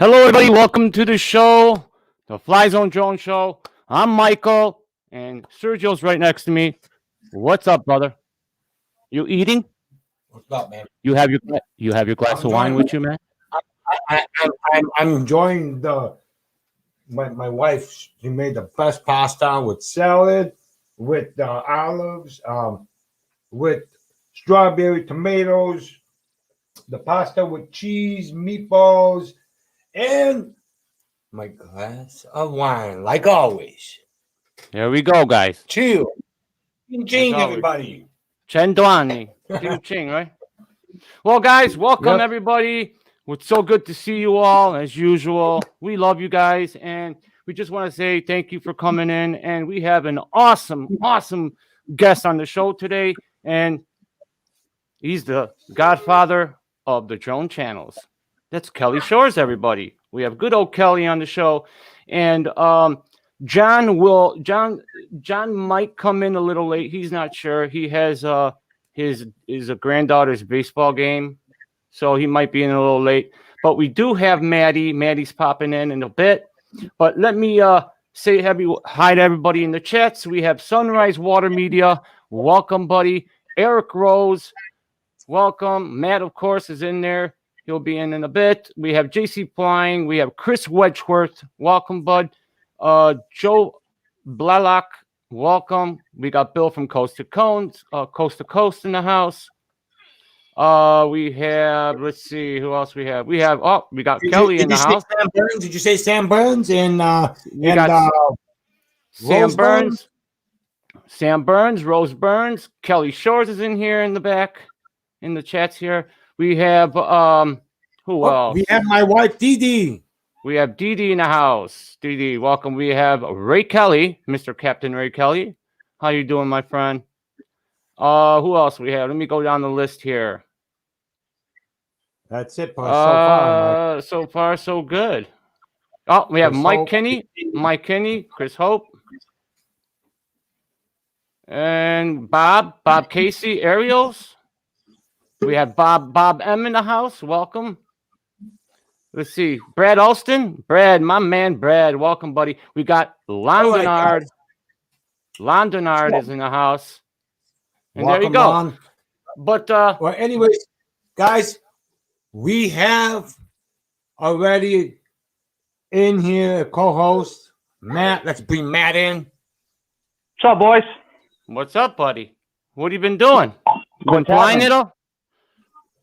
Hello, everybody. Welcome to the show, the Flyzone Drone Show. I'm Michael, and Sergio's right next to me. What's up, brother? You eating? What's up, man? You have your glass of wine with you, man? I'm enjoying my wife. She made the best pasta with salad, with olives, with strawberry tomatoes, the pasta with cheese, meatballs, and my glass of wine, like always. There we go, guys. Chill. Ching, always. everybody. Chen Duani. Ching Ching, right? Well, guys, welcome, everybody. It's so good to see you all, as usual. We love you guys, and we just want to say thank you for coming in. And we have an awesome guest on the show today, and he's the godfather of the drone channels. That's Kelly Shores, everybody. We have good old Kelly on the show, and John might come in a little late. He's not sure. He has his granddaughter's baseball game, so he might be in a little late. But we do have Maddie. Maddie's popping in a bit. But let me say hi to everybody in the chats. We have Sunrise Water Media. Welcome, buddy. Eric Rose. Welcome. Matt, of course, is in there. He'll be in a bit. We have JC Flying. We have Chris Wedgeworth. Welcome, bud. Joe Blalock. Welcome. We got Bill from Coast to Coast in the house. We have, let's see, who else we have? We got Kelly in the house. Did you say Sam Burns? And Sam Burns. Sam Burns, Rose Burns, Kelly Shores is in here in the back, in the chats here. We have who else? We have my wife Dee Dee. We have Dee Dee in the house. Dee Dee, welcome. We have Ray Kelly, Mr. Captain Ray Kelly. How you doing, my friend? Who else we have? Let me go down the list here. That's it for so far, Mike. So far, so good. Oh, we have Chris Mike Hope. Kenny, Chris Hope, and Bob Casey, Ariels. We have Bob M in the house. Welcome. Let's see. Brad Alston. Brad, my man, Brad. Welcome, buddy. We got Lon Denard. Lon Denard is in the house. And Welcome, there you go. Lon. But well, anyways, guys, we have already in here a co-host, Matt. Let's bring Matt in. What's up, boys? what's up, buddy? What have you been doing? Been What's flying happening? it all?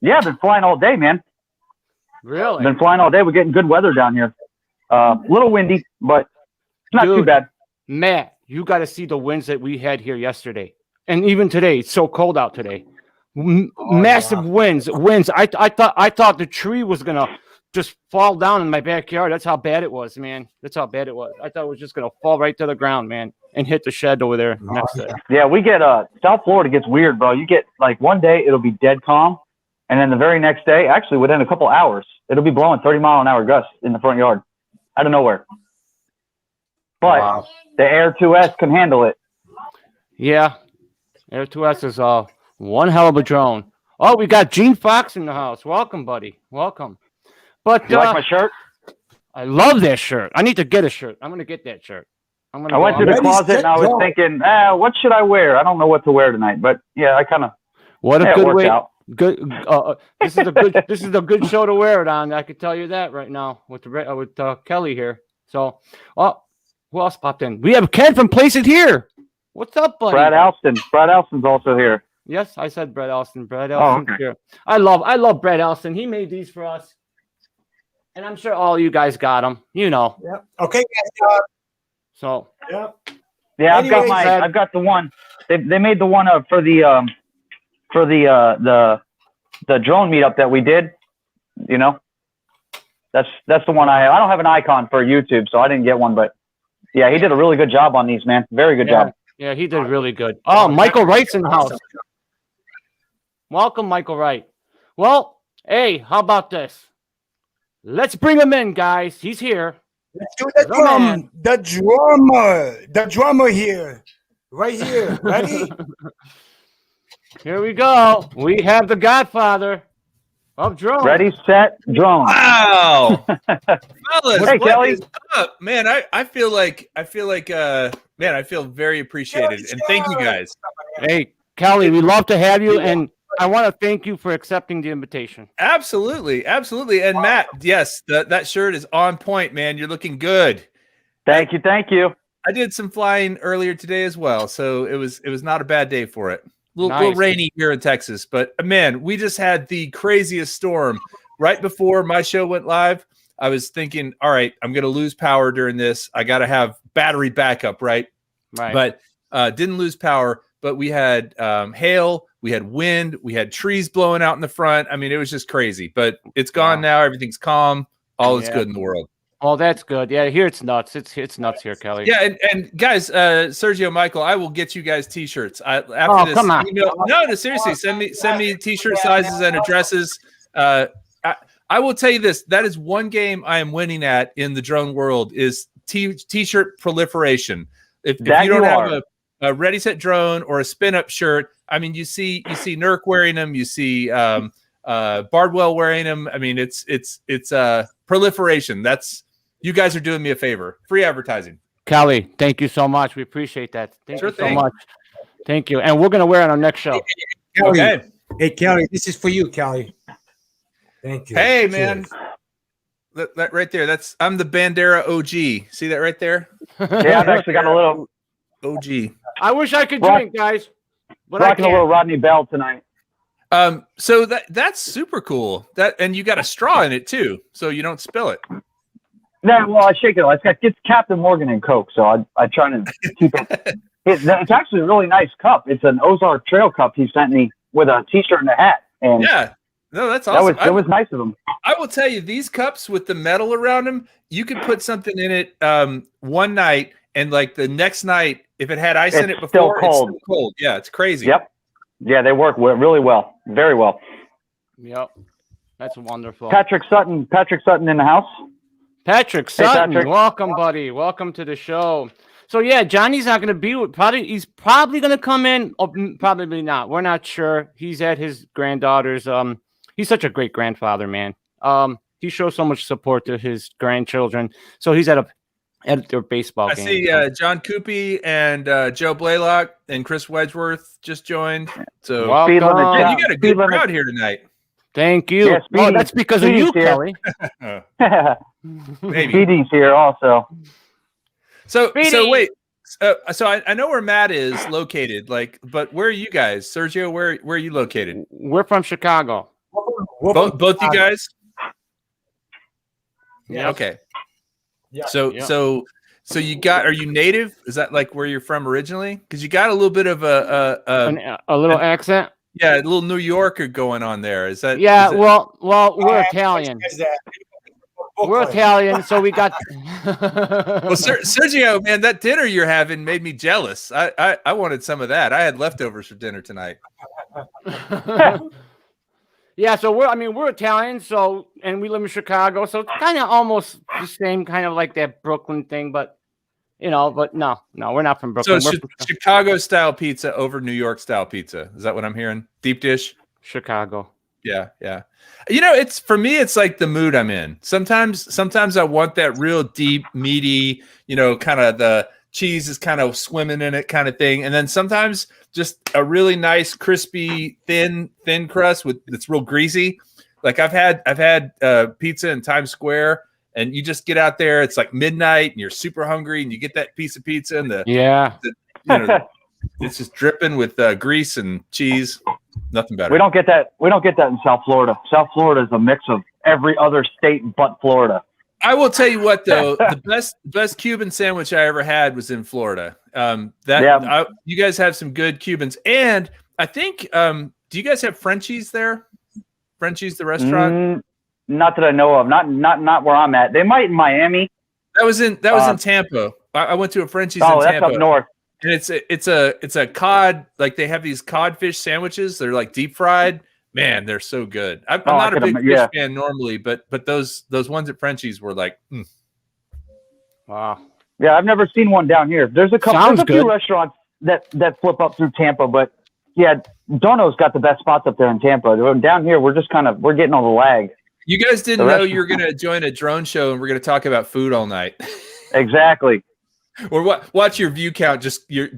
Yeah, I've been flying all day, man. Really? Been flying all day. We're getting good weather down here. A little windy, but it's not too Dude. bad. Matt, you got to see the winds that we had here yesterday. And even today, it's so cold out today. Massive winds. I thought the tree was going to just fall down in my backyard. That's how bad it was, man. That's how bad it was. I thought it was just going to fall right to the ground, man, and hit the shed over there. Next to it. Yeah, we get South Florida gets weird, bro. You get like one day it'll be dead calm, and then the very next day, actually within a couple hours, it'll be blowing 30-mile-an-hour gusts in the front yard out of nowhere. But the Air 2S can handle it. Yeah. Air 2S is one hell of a drone. Oh, we got Gene Fox in the house. Welcome, buddy. Welcome. But You like my shirt? I love that shirt. I need to get a shirt. I'm going to get that shirt. I went through the closet and I was thinking, what should I wear? I don't know what to wear tonight, but yeah, I kind of. What a it good worked way. out. Good. This is a good. This is a good show to wear it on. I can tell you that right now with Kelly here. So, who else popped in? We have Ken from Place It Here. What's up, buddy? Brad Alston. Brad Alston's also here. Yes, I said Brad Alston. Brad Alston okay. here. I love Brad Alston. He made these for us, and I'm sure all you guys got them. You know. Yep. Okay, guys. So. Yep. Yeah, Anyways, I've got the one. They made the one for the drone meetup that we did. You know, that's the one I don't have an icon for YouTube, so I didn't get one. But yeah, he did a really good job on these, man. Very good job. Yeah, he did really good. Oh, Michael Wright's in the house. Welcome, Michael Wright. Well, hey, how about this? Let's bring him in, guys. He's here. Let's do the drum. The drummer here. Right here. Ready? Here we go. We have the Godfather of drone. Ready, set, drone. Wow. Fellas, Hey, what Kelly. is up? Man, I feel I feel very appreciated. And thank you guys. Hey, Kelly, we love to have you, and I want to thank you for accepting the invitation. Absolutely. Absolutely. And Matt, yes, that shirt is on point, man. You're looking good. Thank you. I did some flying earlier today as well, so it was not a bad day for it. A little rainy here in Texas, but man, we just had the craziest storm right before my show went live. I was thinking, all right, I'm going to lose power during this. I got to have battery backup, right? But didn't lose power. But we had hail, we had wind, we had trees blowing out in the front. I mean, it was just crazy. But it's gone now. Everything's calm. All is good in the world. Oh, that's good. Yeah, here it's nuts. It's nuts here, Kelly. Yeah, and guys, Sergio, Michael, I will get you guys T-shirts. After this come on. email, no, seriously, send me T-shirt sizes and addresses. I will tell you this: that is one game I am winning at in the drone world is T-shirt proliferation. If you don't have a ReadySetDrone or a SpinUp shirt, I mean, you see Nurk wearing them, you see Bardwell wearing them. I mean, it's proliferation. You guys are doing me a favor. Free advertising. Kelly, thank you so much. We appreciate that. Thank you so thing. much. Thank you. And we're going to wear it on our next show. Kelly. Okay. Hey, Kelly, this is for you, Kelly. Thank you. Hey, Cheers. man. That right there. I'm the Bandera OG. See that right there? Yeah, I've actually got a little OG. I wish I could drink, guys. But I rocking a can't. little Rodney Bell tonight. So that's super cool. And you got a straw in it too, so you don't spill it. No, well, I shake it. It's Captain Morgan and Coke, so I try to keep it It's actually a really nice cup. It's an Ozark Trail cup he sent me with a T-shirt and a hat. And yeah, no, that's awesome. That was nice of him. I will tell you, these cups with the metal around them, you could put something in it one night, and like the next night, if it had ice in it before, it's still cold. Yeah, it's crazy. Yep. Yeah, they work really well, very well. Yep, that's wonderful. Patrick Sutton in the house. Patrick Sutton, Patrick. Welcome, buddy. Welcome to the show. So yeah, Johnny's not going to be with. He's probably going to come in. Or probably not. We're not sure. He's at his granddaughter's. He's such a great grandfather, man. He shows so much support to his grandchildren. So he's at their baseball game. I see John Coopy and Joe Blaylock and Chris Wedgeworth just joined. So welcome. Man, you got a good crowd here tonight. Thank you. Yeah, well, that's because of you, Kelly. Maybe. Speedy's here also. So wait. So I know where Matt is located. But where are you guys, Sergio? Where are you located? We're from Chicago. Both you guys. Yeah. Okay. Yeah. So you are you native? Is that like where you're from originally? Because you got a little bit of a little accent. Yeah, a little New Yorker going on there. Is that? Yeah. Is that... Well, we're Italian. We're Italian, so we got. Well, Sergio, man, that dinner you're having made me jealous. I wanted some of that. I had leftovers for dinner tonight. Yeah, so we're Italian, so and we live in Chicago, so it's kind of almost the same kind of like that Brooklyn thing, but no, we're not from Brooklyn. So Chicago style pizza over New York style pizza. Is that what I'm hearing? Deep dish? Chicago. Yeah. It's for me, it's like the mood I'm in. Sometimes I want that real deep, meaty, kind of the cheese is kind of swimming in it kind of thing. And then sometimes just a really nice, crispy, thin crust that's real greasy. Like I've had pizza in Times Square, and you just get out there. It's like midnight, and you're super hungry, and you get that piece of pizza, and it's just dripping with grease and cheese. Nothing better. We don't get that. We don't get that in South Florida. South Florida is a mix of every other state but Florida. I will tell you what, though, the best Cuban sandwich I ever had was in Florida. You guys have some good Cubans, and I think do you guys have Frenchies there? Frenchies, the restaurant? Not that I know of. Not where I'm at. They might in Miami. That was in Tampa. I went to a Frenchies in Tampa. Oh, that's up north. And it's a cod, like they have these codfish sandwiches. They're like deep fried. Man, they're so good. I'm not a big fish fan normally, but those ones at Frenchies were like, wow. Yeah, I've never seen one down here. There's a few restaurants that flip up through Tampa, but yeah, Dono's got the best spots up there in Tampa. Down here, we're just we're getting all the lag. You guys didn't know you were going to join a drone show and we're going to talk about food all night. Exactly. Or watch your view count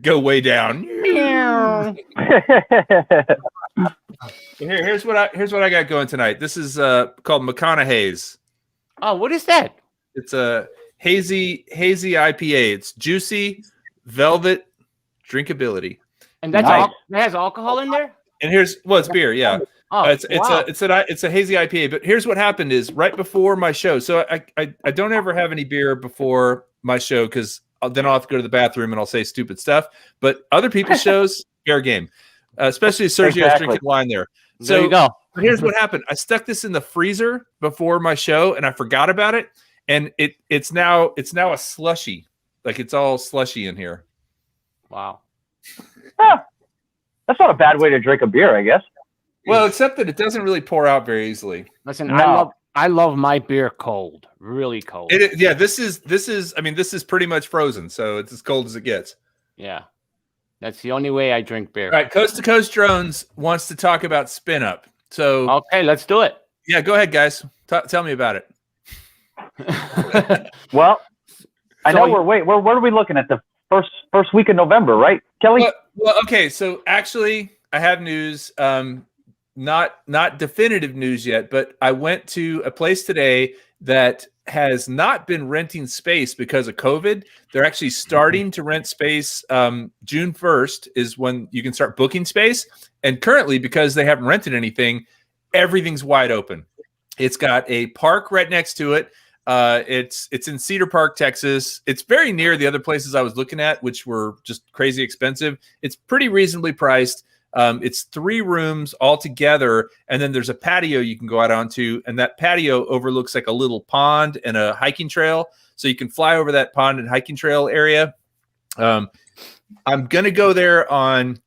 go way down. Here's what I got going tonight. This is called McConaughey's. Oh, what is that? It's a hazy IPA. It's juicy, velvet, drinkability. And that has alcohol in there? And it's beer, yeah. Oh, it's a hazy IPA. But here's what happened is right before my show. So I don't ever have any beer before my show because then I'll have to go to the bathroom and I'll say stupid stuff. But other people's shows, fair game. Especially Sergio's drinking wine there. So there you go. But here's what happened. I stuck this in the freezer before my show and I forgot about it. And it's now a slushy. Like it's all slushy in here. Wow. That's not a bad way to drink a beer, I guess. Well, except that it doesn't really pour out very easily. Listen, no. I love my beer cold, really cold. This is pretty much frozen, so it's as cold as it gets. Yeah. That's the only way I drink beer. All right, Coast to Coast Drones wants to talk about SpinUp. So okay, let's do it. Yeah, go ahead, guys. Tell me about it. Well, I know where are we looking at? The first week of November, right, Kelly? Well, okay. So actually, I have news. Not definitive news yet, but I went to a place today that has not been renting space because of COVID. They're actually starting to rent space. June 1st is when you can start booking space. And currently, because they haven't rented anything, everything's wide open. It's got a park right next to it. It's in Cedar Park, Texas. It's very near the other places I was looking at, which were just crazy expensive. It's pretty reasonably priced. It's 3 rooms all together, and then there's a patio you can go out onto, and that patio overlooks like a little pond and a hiking trail, so you can fly over that pond and hiking trail area. I'm gonna go there on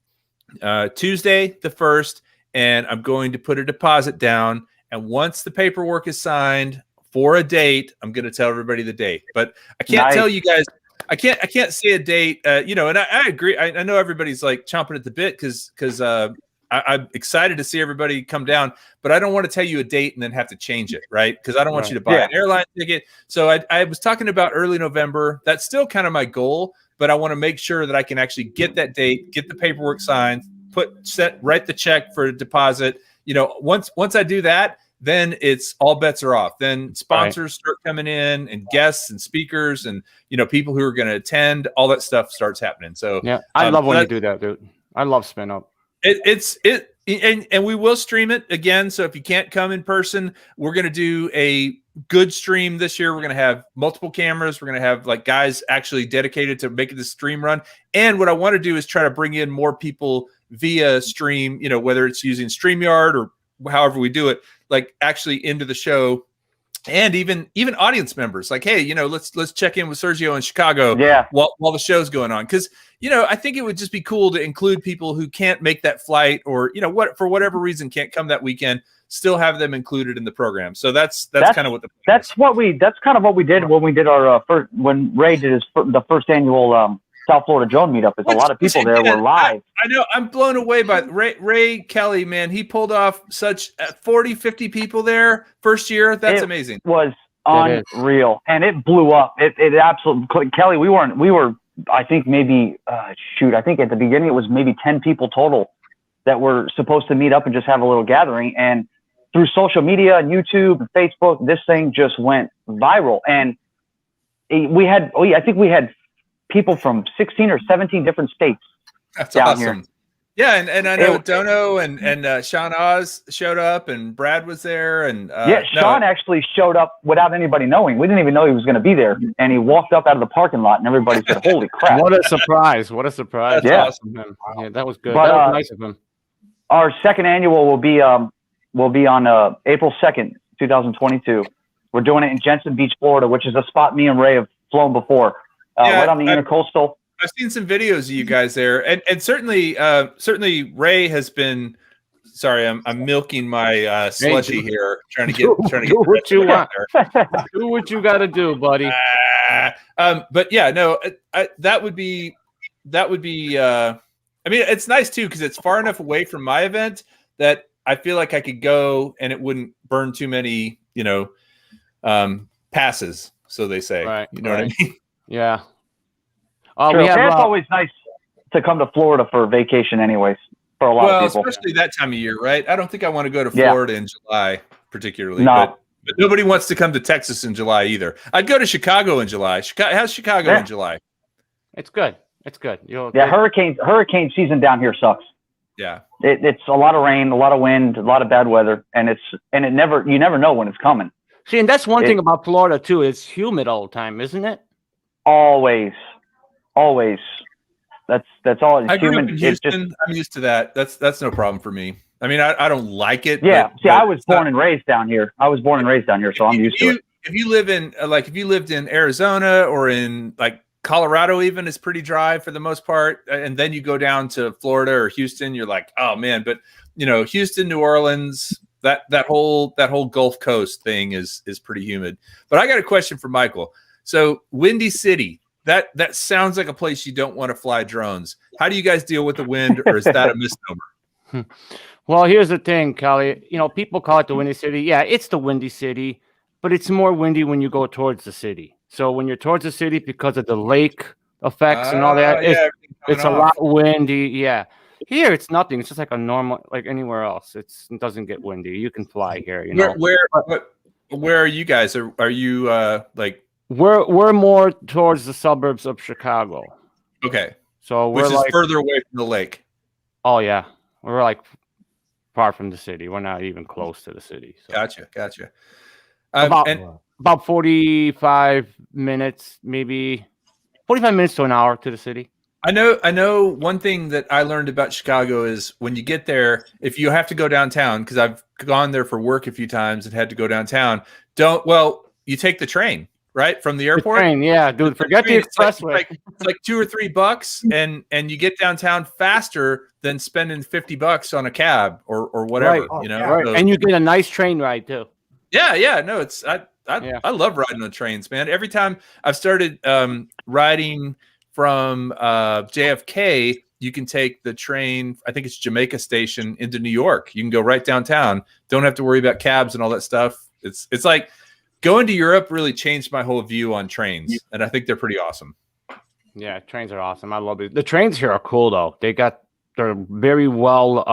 Tuesday the 1st, and I'm going to put a deposit down, and once the paperwork is signed for a date, I'm going to tell everybody the date. But I can't tell you guys. I can't say a date. And I agree. I know everybody's like chomping at the bit because I'm excited to see everybody come down. But I don't want to tell you a date and then have to change it, right? Because I don't want you to buy an airline ticket. So I was talking about early November. That's still kind of my goal. But I want to make sure that I can actually get that date, get the paperwork signed, write the check for a deposit. Once I do that, then it's all bets are off. Then sponsors start coming in, and guests and speakers, and people who are going to attend. All that stuff starts happening. So yeah, I love when you do that, dude. I love SpinUp. And we will stream it again. So if you can't come in person, we're going to do a good stream this year. We're going to have multiple cameras. We're going to have like guys actually dedicated to making the stream run. And what I want to do is try to bring in more people via stream. Whether it's using StreamYard or however we do it, like actually into the show, and even audience members. Like, hey, let's check in with Sergio in Chicago. While the show's going on, because I think it would just be cool to include people who can't make that flight, or for whatever reason can't come that weekend. Still have them included in the program. So that's kind of what that's kind of what we did when we did our when Ray did the first annual South Florida drone meetup. A lot of people there were live. I know. I'm blown away by Ray Kelly, man. He pulled off such 40, 50 people there first year. That's amazing. It was unreal. And it blew up. It absolutely, Kelly, we were, I think maybe, I think at the beginning it was maybe 10 people total that were supposed to meet up and just have a little gathering. And through social media and YouTube and Facebook, this thing just went viral. And I think we had people from 16 or 17 different states. That's awesome. Here. Yeah, and I know Dono and Sean Oz showed up, and Brad was there, and Sean actually showed up without anybody knowing. We didn't even know he was going to be there, and he walked up out of the parking lot, and everybody said, "Holy crap!" What a surprise! What a surprise! That's awesome. Yeah, that was good. That was nice of him. Our second annual will be on April 2nd, 2022. We're doing it in Jensen Beach, Florida, which is a spot me and Ray have flown before. Right on the intercoastal. I've seen some videos of you guys there, and certainly Ray has been. Sorry, I'm milking my slushy here, trying to get what you want. Do what you got to do, buddy. But yeah, no, that would be. I mean, it's nice too because it's far enough away from my event that I feel like I could go and it wouldn't burn too many, passes. So they say, right, you know what I mean? Yeah. Sure. It's always nice to come to Florida for a vacation anyways, for a lot of people. Especially that time of year, right? I don't think I want to go to Florida in July particularly. No. But nobody wants to come to Texas in July either. I'd go to Chicago in July. How's Chicago in July? It's good. It's good. Hurricane season down here sucks. Yeah. It's a lot of rain, a lot of wind, a lot of bad weather, and you never know when it's coming. See, and that's one thing about Florida too. It's humid all the time, isn't it? Always. That's all. It's I grew human. up in Houston. I'm used to that. That's no problem for me. I mean, I don't like it. Yeah. I was born and raised down here. So I'm used to it. If you live in if you lived in Arizona or in like Colorado, even is pretty dry for the most part, and then you go down to Florida or Houston, you're like, oh man. But Houston, New Orleans, that whole Gulf Coast thing is pretty humid. But I got a question for Michael. So Windy City. That sounds like a place you don't want to fly drones. How do you guys deal with the wind, or is that a misnomer? Well, here's the thing, Kelly. People call it the Windy City. Yeah, it's the Windy City, but it's more windy when you go towards the city. So when you're towards the city, because of the lake effects and all that, it's a lot windy. Yeah. Here, it's nothing. It's just like a normal, like anywhere else. It doesn't get windy. You can fly here. Where are you guys? Are you like? We're more towards the suburbs of Chicago. Okay. So which is further away from the lake. Oh yeah. We're like far from the city. We're not even close to the city. So. Gotcha. About 45 minutes, maybe 45 minutes to an hour to the city. I know one thing that I learned about Chicago is when you get there, if you have to go downtown, because I've gone there for work a few times and had to go downtown, you take the train, right? From the airport. The train, yeah, dude, forget the expressway. It's like $2 or $3 and you get downtown faster than spending $50 on a cab or whatever, right. Right. So, and you get a nice train ride too. Yeah, no, I love riding on trains, man. Every time I've started riding from JFK, you can take the train, I think it's Jamaica Station, into New York. You can go right downtown. Don't have to worry about cabs and all that stuff. It's like going to Europe really changed my whole view on trains, and I think they're pretty awesome. Yeah, trains are awesome. I love it. The trains here are cool though. They're very well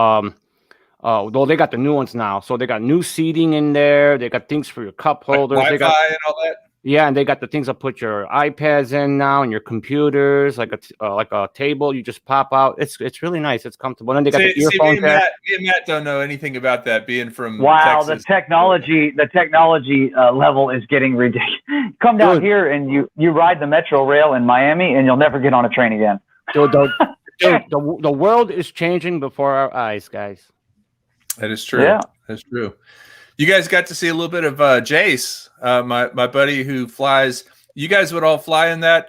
though they got the new ones now. So they got new seating in there. They got things for your cup holders. Like Wi-Fi and all that. Yeah, and they got the things that put your iPads in now and your computers, like a table you just pop out. It's really nice. It's comfortable. And they got the earphones. Me and Matt don't know anything about that, being from The Texas. technology level is getting ridiculous. Come down here and you ride the Metro Rail in Miami, and you'll never get on a train again. Dude, the world is changing before our eyes, guys. That is true. Yeah, that's true. You guys got to see a little bit of Jace, my buddy who flies. You guys would all fly in that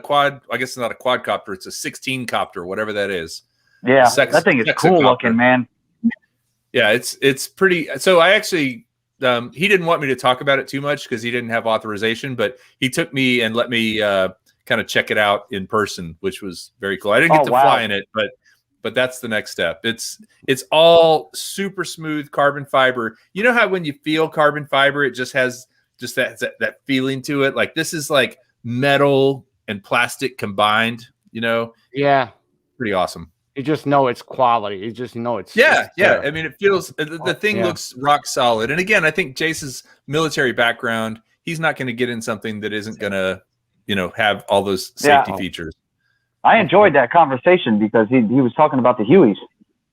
quad. I guess it's not a quadcopter; it's a 16 copter, whatever that is. Yeah, that thing is cool looking, man. Yeah, it's pretty. So I actually, he didn't want me to talk about it too much because he didn't have authorization, but he took me and let me kind of check it out in person, which was very cool. I didn't get to fly in it, but that's the next step. It's all super smooth carbon fiber. You know how when you feel carbon fiber, it just has just that feeling to it. Like this is like metal and plastic combined, Yeah. Pretty awesome. You just know it's quality. You just know it's yeah. I mean, it feels the thing looks rock solid. And again, I think Jace's military background, he's not going to get in something that isn't going to, have all those safety features. I enjoyed that conversation because he was talking about the Hueys,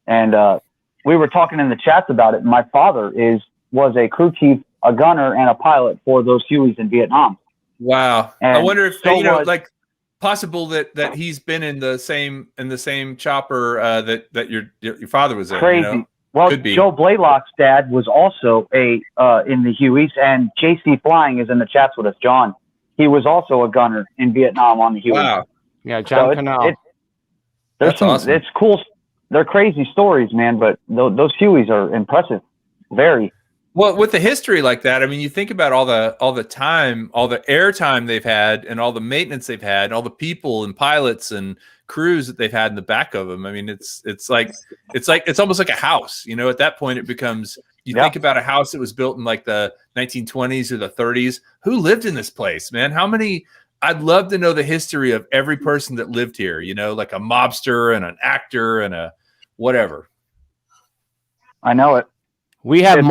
and we were talking in the chats about it. My father was a crew chief, a gunner, and a pilot for those Hueys in Vietnam. Wow! And I wonder if like possible that he's been in the same chopper that your father was in. Crazy. Well, Joe Blaylock's dad was also in the Hueys, and JC Flying is in the chats with us. John, he was also a gunner in Vietnam on the Hueys. Wow. Yeah, John Canal. That's awesome. It's cool. They're crazy stories, man, but those Hueys are impressive. Very. Well, with the history like that, I mean, you think about all the time, all the airtime they've had and all the maintenance they've had, and all the people and pilots and crews that they've had in the back of them. I mean, it's almost like a house, at that point it becomes, think about a house that was built in like the 1920s or the 30s. Who lived in this place, man? I'd love to know the history of every person that lived here, like a mobster and an actor and a whatever. I know it. We have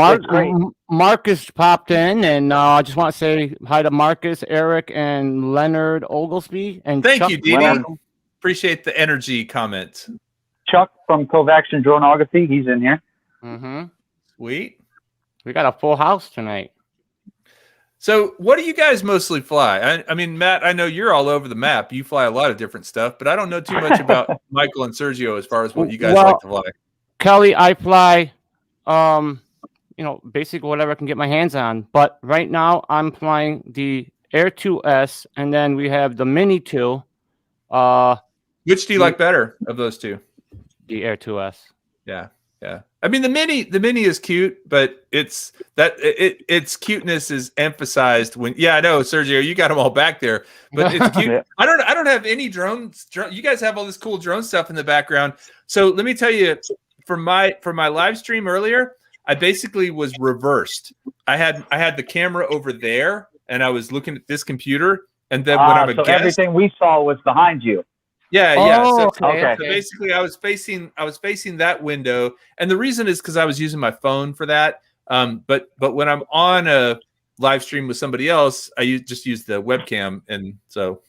Marcus popped in, and I just want to say hi to Marcus, Eric, and Leonard Oglesby. And thank you, Dee. Appreciate the energy comment. Chuck from Covaction Droneography, he's in here. Mm-hmm. Sweet. We got a full house tonight. So what do you guys mostly fly? I mean, Matt, I know you're all over the map. You fly a lot of different stuff, but I don't know too much about Michael and Sergio as far as what you guys like to fly. Kelly, I fly, basically whatever I can get my hands on. But right now I'm flying the Air 2S, and then we have the Mini 2. Which do you like better of those two? The Air 2S. Yeah. I mean, the mini is cute, but its cuteness is emphasized when. Yeah, I know, Sergio, you got them all back there, but it's cute. Yeah. I don't have any drones. You guys have all this cool drone stuff in the background. So let me tell you, for my live stream earlier, I basically was reversed. I had the camera over there, and I was looking at this computer, and then when I'm a guest, everything we saw was behind you. Yeah. Oh, so basically, I was facing that window, and the reason is because I was using my phone for that. But when I'm on a live stream with somebody else, I just use the webcam, and so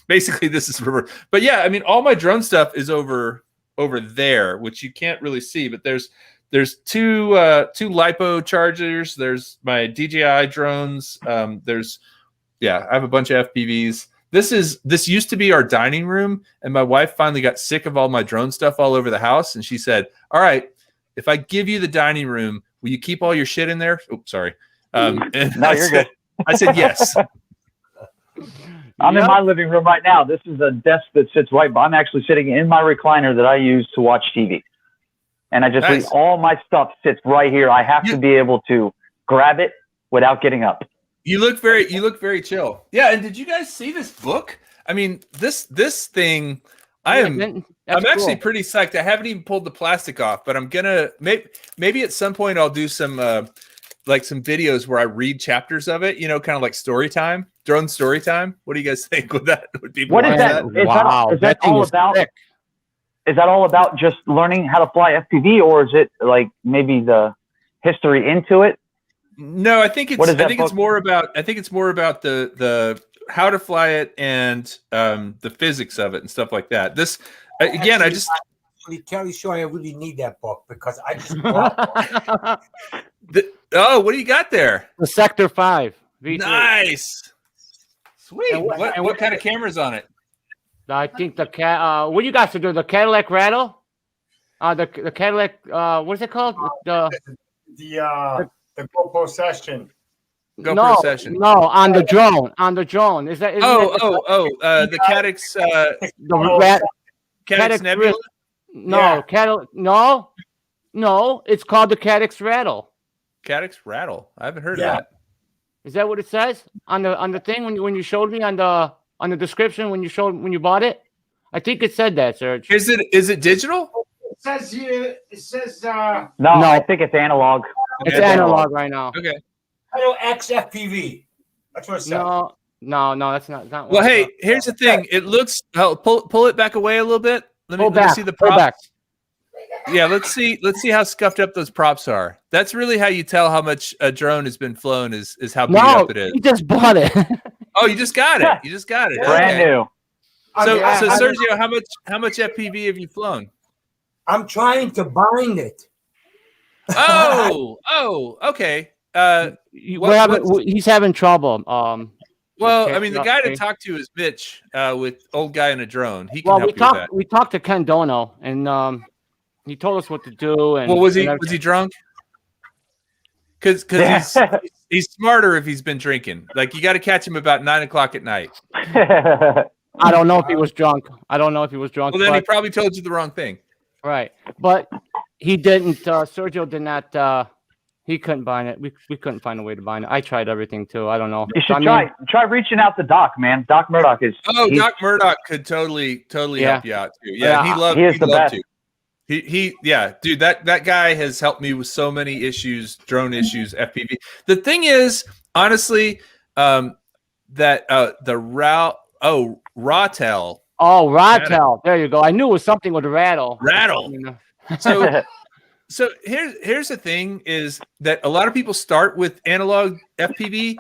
basically this is reverse. But yeah, I mean, all my drone stuff is over there, which you can't really see. But there's There's two LiPo chargers. There's my DJI drones. I have a bunch of FPVs. This used to be our dining room, and my wife finally got sick of all my drone stuff all over the house, and she said, "All right, if I give you the dining room, will you keep all your shit in there?" Oops, sorry. And No, you're good. I said yes. I'm in my living room right now. This is a desk that sits right by. I'm actually sitting in my recliner that I use to watch TV. And I just leave all my stuff sits right here. I have to be able to grab it without getting up. You look very chill. Yeah, and did you guys see this book? I mean, this thing, I'm actually pretty psyched. I haven't even pulled the plastic off, but I'm gonna maybe at some point I'll do some like some videos where I read chapters of it, kind of like story time, drone story time. What do you guys think? Would people what is that? Is that all about? Sick. Is that all about just learning how to fly FPV, or is it like maybe the history into it? No, I think it's more about the how to fly it and the physics of it and stuff like that. This again, Kelly, sure, I really need that book because I just bought what do you got there? The Sector 5 V3. Nice, sweet. And what kind of camera's on it? I think the what do you guys do? The Cadillac Rattle? The Cadillac. What is it called? The GoPro Session. Session. No, on the drone. On the drone. Is that? The Cadix. Cadix Nebula. No. It's called the Cadix Rattle. Cadix Rattle. I haven't heard of that. Is that what it says on the thing when you showed me on the description when you bought it? I think it said that, Serge. Is it digital? It says here. It says. No, I think it's analog. It's analog right now. Okay. Title X FPV. That's what it says. No, that's not. Well, hey, here's the thing. It looks. Pull it back away a little bit. Let me see the props. Yeah, let's see how scuffed up those props are. That's really how you tell how much a drone has been flown is how beat up it is. You just bought it. Oh, you just got it. You just got it. Brand new. So Sergio, how much FPV have you flown? I'm trying to bind it. Oh, okay. He's having trouble. Well, I mean, the guy to talk to is Mitch, with Old Guy in a Drone. He can help you with that. We talked to Ken Dono, and he told us what to do. And was he drunk? Because he's smarter if he's been drinking. Like, you got to catch him about 9 o'clock at night. I don't know if he was drunk. Well, then he probably told you the wrong thing. Right, but he didn't. Sergio did not. He couldn't bind it. We couldn't find a way to bind it. I tried everything too. I don't know. You should try reaching out to Doc, man. Doc Murdoch is. Oh, Doc Murdoch could totally help you out too. Yeah, he is the best. Dude, that guy has helped me with so many issues, drone issues, FPV. The thing is, honestly, Ratel. Oh, Ratel. There you go. I knew it was something with a rattle. So here's the thing is that a lot of people start with analog FPV,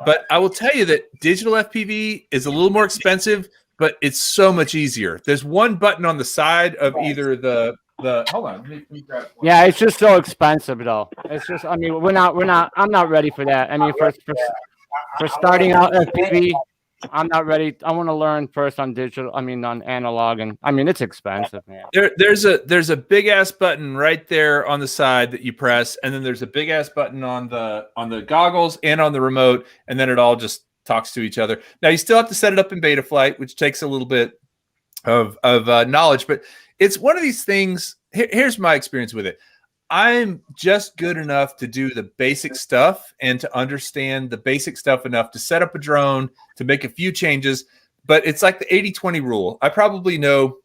but I will tell you that digital FPV is a little more expensive, but it's so much easier. There's one button on the side of either the hold on. Let me grab it. Yeah, it's just so expensive though. It's just, I mean, I'm not ready for that. I mean, for starting out FPV, I'm not ready. I want to learn first on digital. I mean, on analog, and I mean, it's expensive, man. There's a big ass button right there on the side that you press, and then there's a big ass button on the goggles and on the remote, and then it all just talks to each other. Now you still have to set it up in beta flight, which takes a little bit of knowledge, but it's one of these things. Here's my experience with it. I'm just good enough to do the basic stuff and to understand the basic stuff enough to set up a drone, to make a few changes, but it's like the 80-20 rule. I probably know,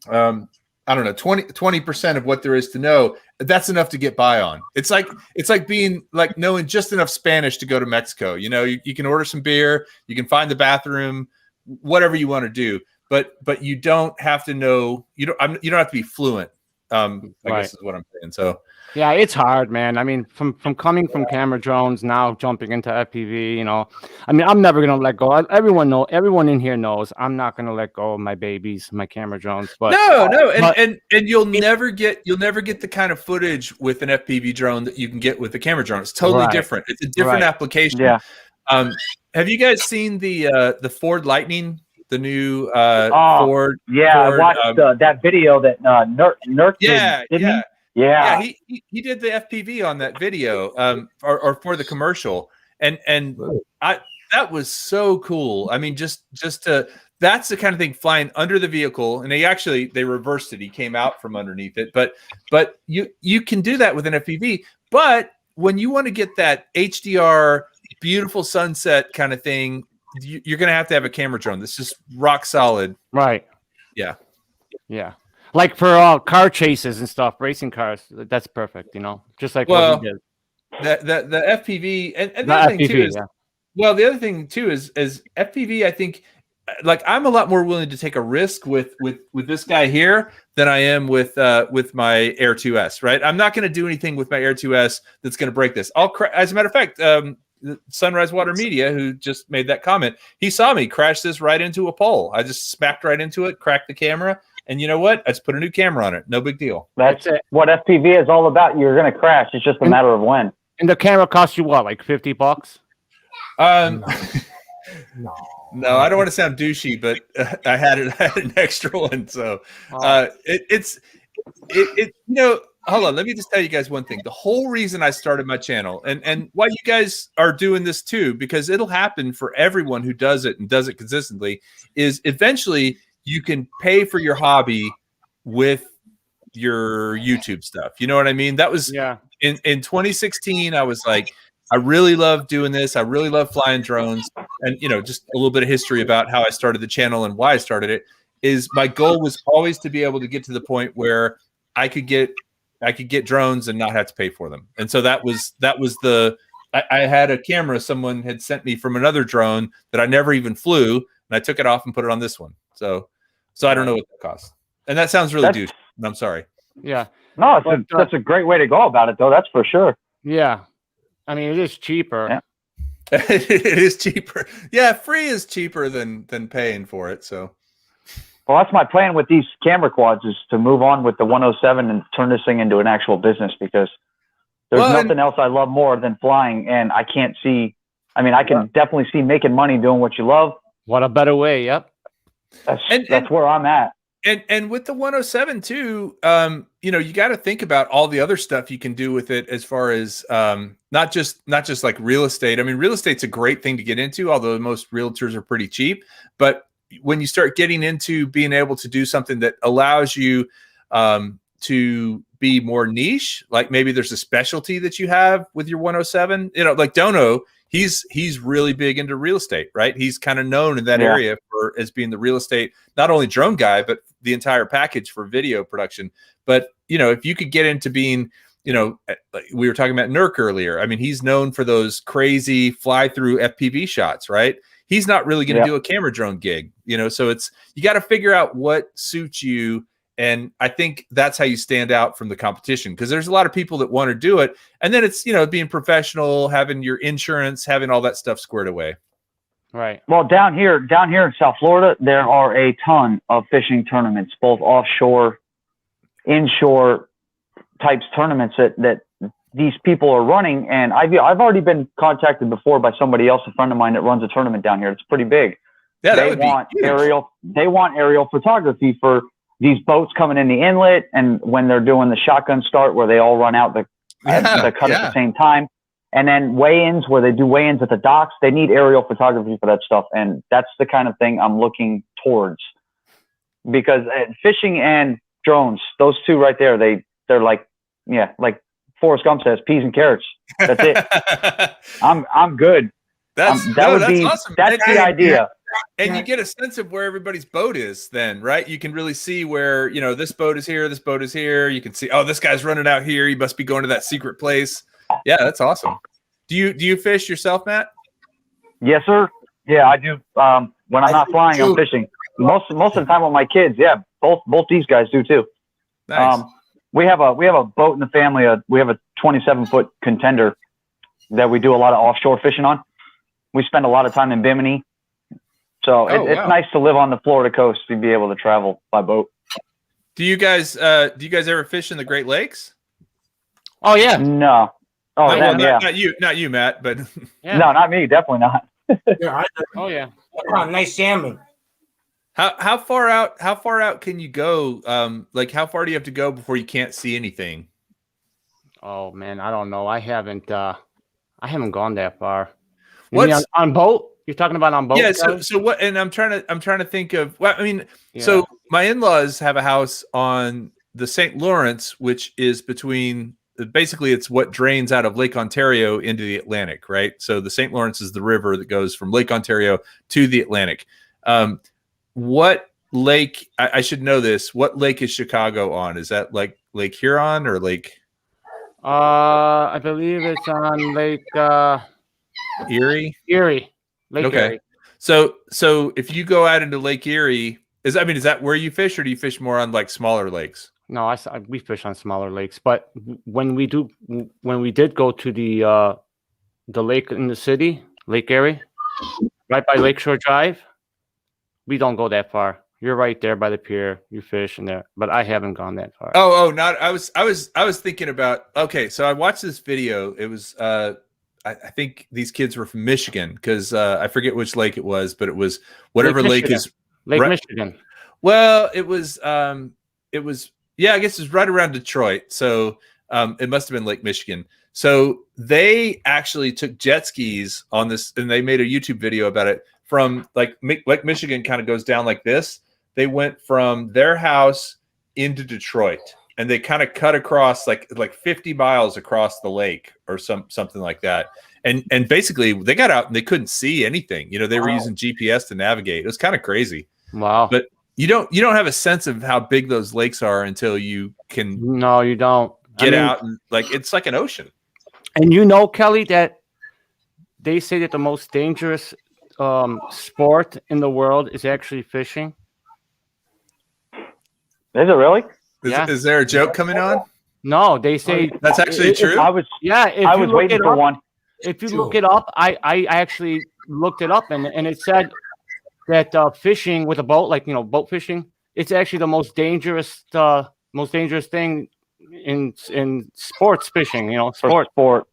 I don't know, 20% of what there is to know. That's enough to get by on. It's like knowing just enough Spanish to go to Mexico. You know, you can order some beer, you can find the bathroom, whatever you want to do, but you don't have to know, you don't have to be fluent. I guess is what I'm saying. So yeah, it's hard, man. I mean, from coming from camera drones now jumping into FPV, you know, I mean, I'm never gonna let go. Everyone in here knows I'm not gonna let go of my babies, my camera drones. But no, and you'll never get the kind of footage with an FPV drone that you can get with a camera drone. It's totally different. It's a different application. Yeah. Have you guys seen the Ford Lightning? The new Ford. Yeah, I watched that video that Nurk did, didn't he? Yeah, he did the FPV on that video, or for the commercial, and that was so cool. I mean, just to that's the kind of thing flying under the vehicle, and they reversed it. He came out from underneath it, but you can do that with an FPV. But when you want to get that HDR, beautiful sunset kind of thing, you're going to have a camera drone that's just rock solid. Right. Yeah. Yeah. Like for car chases and stuff, racing cars, that's perfect, you know, just like what he did. The FPV and the other thing too is, the other thing too is FPV, I think, like I'm a lot more willing to take a risk with this guy here than I am with my Air 2S, right? I'm not going to do anything with my Air 2S that's going to break this. As a matter of fact, Sunrise Water Media, who just made that comment, he saw me crash this right into a pole. I just smacked right into it, cracked the camera, and you know what? I just put a new camera on it. No big deal. That's what FPV is all about. You're going to crash. It's just a matter of when. And the camera cost you what, like $50? No, I don't want to sound douchey, but I had an extra one, so it's you know. Hold on, let me just tell you guys one thing. The whole reason I started my channel, and why you guys are doing this too, because it'll happen for everyone who does it and does it consistently, is eventually you can pay for your hobby with your YouTube stuff. You know what I mean? That was in 2016. I was like, I really love doing this. I really love flying drones. And, you know, just a little bit of history about how I started the channel and why I started it is my goal was always to be able to get to the point where I could get drones and not have to pay for them. And so that was I had a camera someone had sent me from another drone that I never even flew, and I took it off and put it on this one. So I don't know what that costs. And that sounds really douchey. I'm sorry. Yeah. No, that's a great way to go about it, though. That's for sure. Yeah. I mean, it is cheaper. Yeah. It is cheaper. Yeah, free is cheaper than paying for it. So. Well, that's my plan with these camera quads is to move on with the 107 and turn this thing into an actual business, because there's nothing else I love more than flying. And I can't see, I mean, I can definitely see making money doing what you love. What a better way. Yep. That's where I'm at. And with the 107 too, you know, you got to think about all the other stuff you can do with it as far as not just like real estate. I mean, real estate's a great thing to get into, although most realtors are pretty cheap. But when you start getting into being able to do something that allows you to be more niche, like maybe there's a specialty that you have with your 107, you know, like Dono, he's really big into real estate, right? He's kind of known in that area as being the real estate, not only drone guy, but the entire package for video production. But, you know, if you could get into being, you know, like we were talking about Nurk earlier. I mean, he's known for those crazy fly through FPV shots, right? He's not really going to do a camera drone gig, you know, so you got to figure out what suits you. And I think that's how you stand out from the competition, because there's a lot of people that want to do it. And then it's, you know, being professional, having your insurance, having all that stuff squared away. Right. Well, down here in South Florida, there are a ton of fishing tournaments, both offshore, inshore types tournaments that these people are running. And I've already been contacted before by somebody else, a friend of mine that runs a tournament down here. It's pretty big. Yeah, they want aerial photography for these boats coming in the inlet, and when they're doing the shotgun start where they all run out the cut at the same time, and then weigh-ins where they do weigh-ins at the docks. They need aerial photography for that stuff, and that's the kind of thing I'm looking towards, because fishing and drones, those two right there, they're like Forrest Gump says, peas and carrots. That's it. I'm good. That's awesome. That's the idea. And you get a sense of where everybody's boat is then, right? You can really see where, you know, this boat is here, this boat is here. You can see, oh, this guy's running out here. He must be going to that secret place. Yeah, that's awesome. Do you fish yourself, Matt? Yes, sir. Yeah, I do. When I'm not flying, I'm fishing. Most of the time with my kids. Yeah, both these guys do too. Nice. we have a boat in the family. We have a 27-foot contender that we do a lot of offshore fishing on. We spend a lot of time in Bimini, so it's nice to live on the Florida coast to be able to travel by boat. Do you guys ever fish in the Great Lakes? Oh yeah. No. Oh, Well, yeah. Not you, Matt, but Yeah. No, not me. Definitely not. Oh yeah. Nice salmon. how far out can you go? Like how far do you have to go before you can't see anything? Oh man, I don't know. I haven't gone that far. You mean on boat? You're talking about on boat? Yeah. So what? And I'm trying to think of. Well, I mean, so my in-laws have a house on the St. Lawrence, which is between. Basically, it's what drains out of Lake Ontario into the Atlantic, right? So the St. Lawrence is the river that goes from Lake Ontario to the Atlantic. What lake? I should know this. What lake is Chicago on? Is that like Lake Huron or Lake? I believe it's on Lake Erie. Lake Erie. So if you go out into Lake Erie, is that where you fish, or do you fish more on like smaller lakes? No, we fish on smaller lakes, but when we did go to the lake in the city, Lake Erie, right by Lakeshore Drive, we don't go that far. You're right there by the pier. You fish in there, but I haven't gone that far. Not. I was thinking about. Okay, so I watched this video. It was I think these kids were from Michigan because I forget which lake it was, but it was whatever lake is Lake Michigan. Well, it was yeah, I guess it's right around Detroit. So it must have been Lake Michigan. So they actually took jet skis on this, and they made a YouTube video about it. From like Lake Michigan kind of goes down like this. They went from their house into Detroit, and they kind of cut across like 50 miles across the lake or something like that. And basically they got out and they couldn't see anything. They were using GPS to navigate. It was kind of crazy. Wow. But you don't have a sense of how big those lakes are until you can No, you don't get out, and it's like an ocean. And Kelly, that they say that the most dangerous sport in the world is actually fishing. Is it really? Is there a joke coming on? No, they say that's actually true. I was waiting for one. If you look it up, I actually looked it up, and it said that fishing with a boat, like boat fishing, it's actually the most dangerous thing in sports fishing. Sport.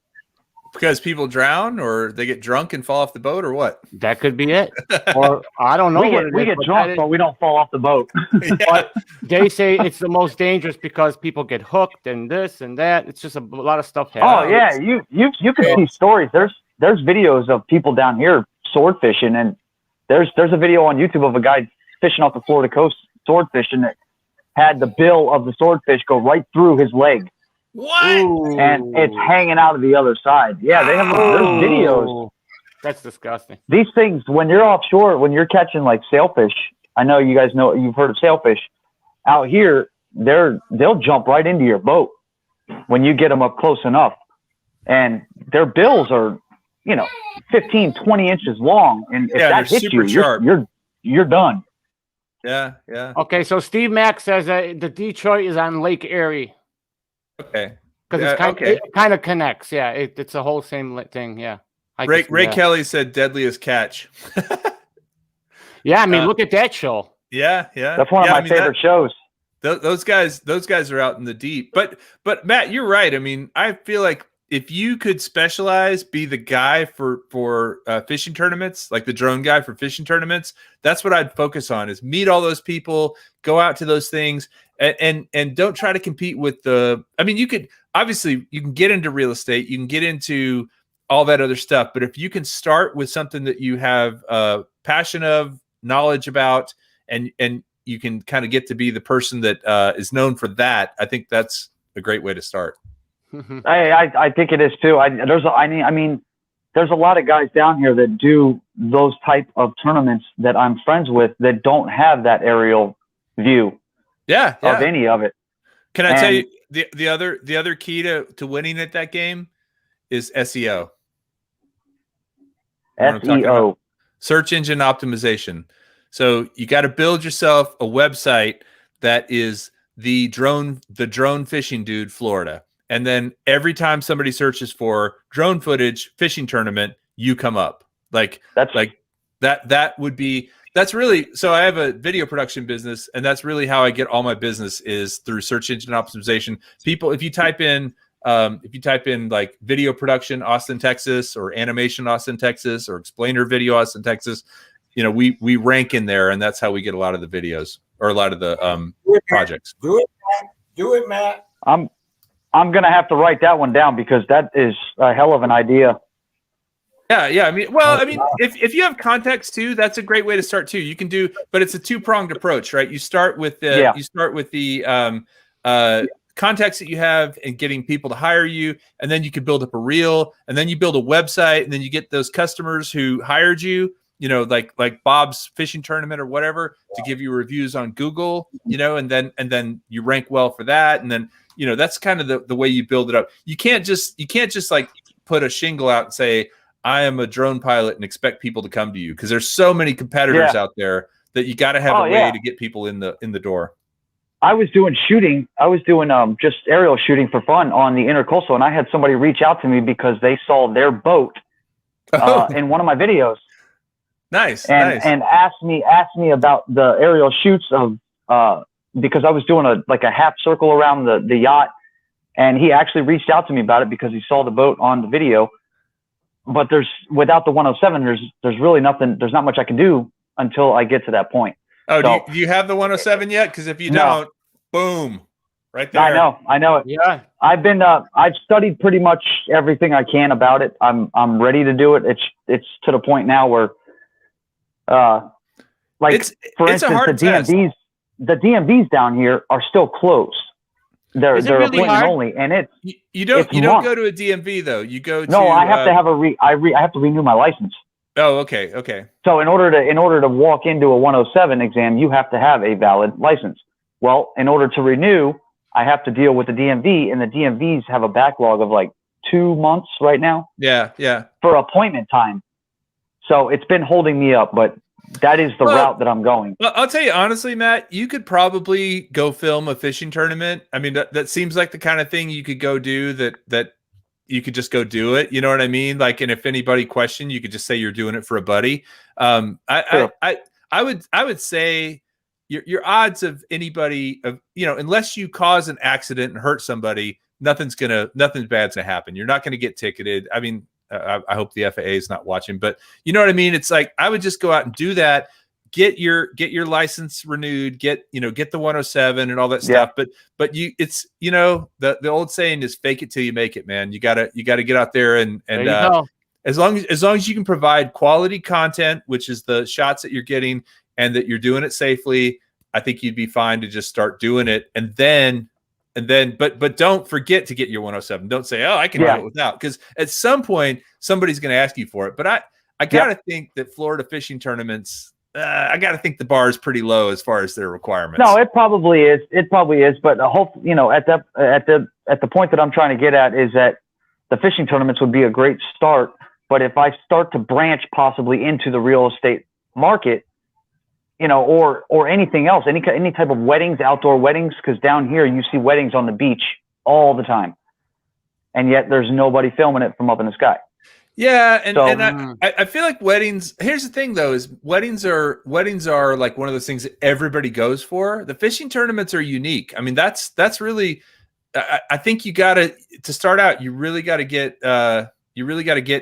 Because people drown, or they get drunk and fall off the boat, or what? That could be it. Or I don't know. We get drunk, but we don't fall off the boat. Yeah. But they say it's the most dangerous because people get hooked and this and that. It's just a lot of stuff happens. Oh yeah, you can see stories. There's videos of people down here sword fishing, and there's a video on YouTube of a guy fishing off the Florida coast sword fishing that had the bill of the swordfish go right through his leg. What? Ooh. And it's hanging out of the other side. Yeah, they have there's videos. That's disgusting. These things, when you're offshore, when you're catching like sailfish, I know you guys know, you've heard of sailfish. Out here, they'll jump right into your boat when you get them up close enough. And their bills are, 15, 20 inches long. And if that hits you, you're done. Yeah. Okay, so Steve Mack says that the Detroit is on Lake Erie. Okay. Because it kind of connects. Yeah, it's a whole same thing. Yeah. Ray Kelly said deadliest catch. Yeah, I mean, look at that show. Yeah. That's one of my favorite shows. Those guys are out in the deep. But Matt, you're right. I mean, I feel like if you could specialize, be the guy for fishing tournaments, like the drone guy for fishing tournaments, that's what I'd focus on, is meet all those people, go out to those things, and don't try to compete with you can get into real estate, you can get into all that other stuff. But if you can start with something that you have passion of, knowledge about, and you can kind of get to be the person that is known for that, I think that's a great way to start. I think it is too. There's a lot of guys down here that do those type of tournaments that I'm friends with that don't have that aerial view of any of it. Can I tell you the other key to winning at that game is SEO. SEO. Search engine optimization. So you got to build yourself a website that is the drone fishing dude, Florida. And then every time somebody searches for drone footage fishing tournament, you come up. That's really, so I have a video production business, and that's really how I get all my business is through search engine optimization. People, if you type in like video production Austin, Texas, or animation Austin, Texas, or explainer video Austin, Texas, you know, we rank in there, and that's how we get a lot of the videos or a lot of the projects. Do it, Matt. I'm gonna have to write that one down because that is a hell of an idea. Yeah. I mean, if you have context too, that's a great way to start too. You can do, but it's a two-pronged approach, right? You start with the context that you have and getting people to hire you, and then you can build up a reel, and then you build a website, and then you get those customers who hired you, you know, like Bob's Fishing Tournament or whatever, to give you reviews on Google, you know, and then you rank well for that, and then, you know, that's kind of the way you build it up. You can't just like put a shingle out and say, I am a drone pilot, and expect people to come to you, because there's so many competitors out there that you got to have a way to get people in the door. I was doing shooting. I was doing just aerial shooting for fun on the Intercoastal, and I had somebody reach out to me because they saw their boat in one of my videos. Nice. And asked me about the aerial shoots of because I was doing a half circle around the yacht, and he actually reached out to me about it because he saw the boat on the video. But without the 107, there's really nothing. There's not much I can do until I get to that point. Oh, so, do you have the 107 yet? Because if you don't, boom, right there. I know it. Yeah. I've studied pretty much everything I can about it. I'm ready to do it. It's to the point now where, for instance, the DMVs down here are still closed. They're really appointment only, and you don't go to a DMV though. You go to I have to have I have to renew my license. Oh, okay. So in order to walk into a 107 exam, you have to have a valid license. Well, in order to renew, I have to deal with the DMV, and the DMVs have a backlog of like 2 months right now. Yeah. For appointment time. So it's been holding me up, but that is the route that I'm going. Well, I'll tell you honestly, Matt, you could probably go film a fishing tournament. I mean, that seems like the kind of thing you could go do that you could just go do it. You know what I mean? Like, and if anybody questioned, you could just say you're doing it for a buddy. I would say your odds of anybody unless you cause an accident and hurt somebody, nothing bad's gonna happen. You're not gonna get ticketed. I mean, I hope the FAA is not watching, but you know what I mean? It's like, I would just go out and do that. Get your license renewed, get the 107 and all that stuff. But it's, the old saying is fake it till you make it, man. You gotta get out there and as long as you can provide quality content, which is the shots that you're getting, and that you're doing it safely, I think you'd be fine to just start doing it. And then, but don't forget to get your 107. Don't say, oh, I can do it without, because at some point somebody's going to ask you for it. But I gotta think that Florida fishing tournaments, I gotta think the bar is pretty low as far as their requirements. No, it probably is. But the whole, at the point that I'm trying to get at is that the fishing tournaments would be a great start. But if I start to branch possibly into the real estate market, or anything else, any type of weddings, outdoor weddings, because down here you see weddings on the beach all the time, and yet there's nobody filming it from up in the sky. Yeah, and I feel like weddings. Here's the thing, though: is weddings are like one of those things that everybody goes for. The fishing tournaments are unique. I mean, that's really. I think you to start out. You really got to get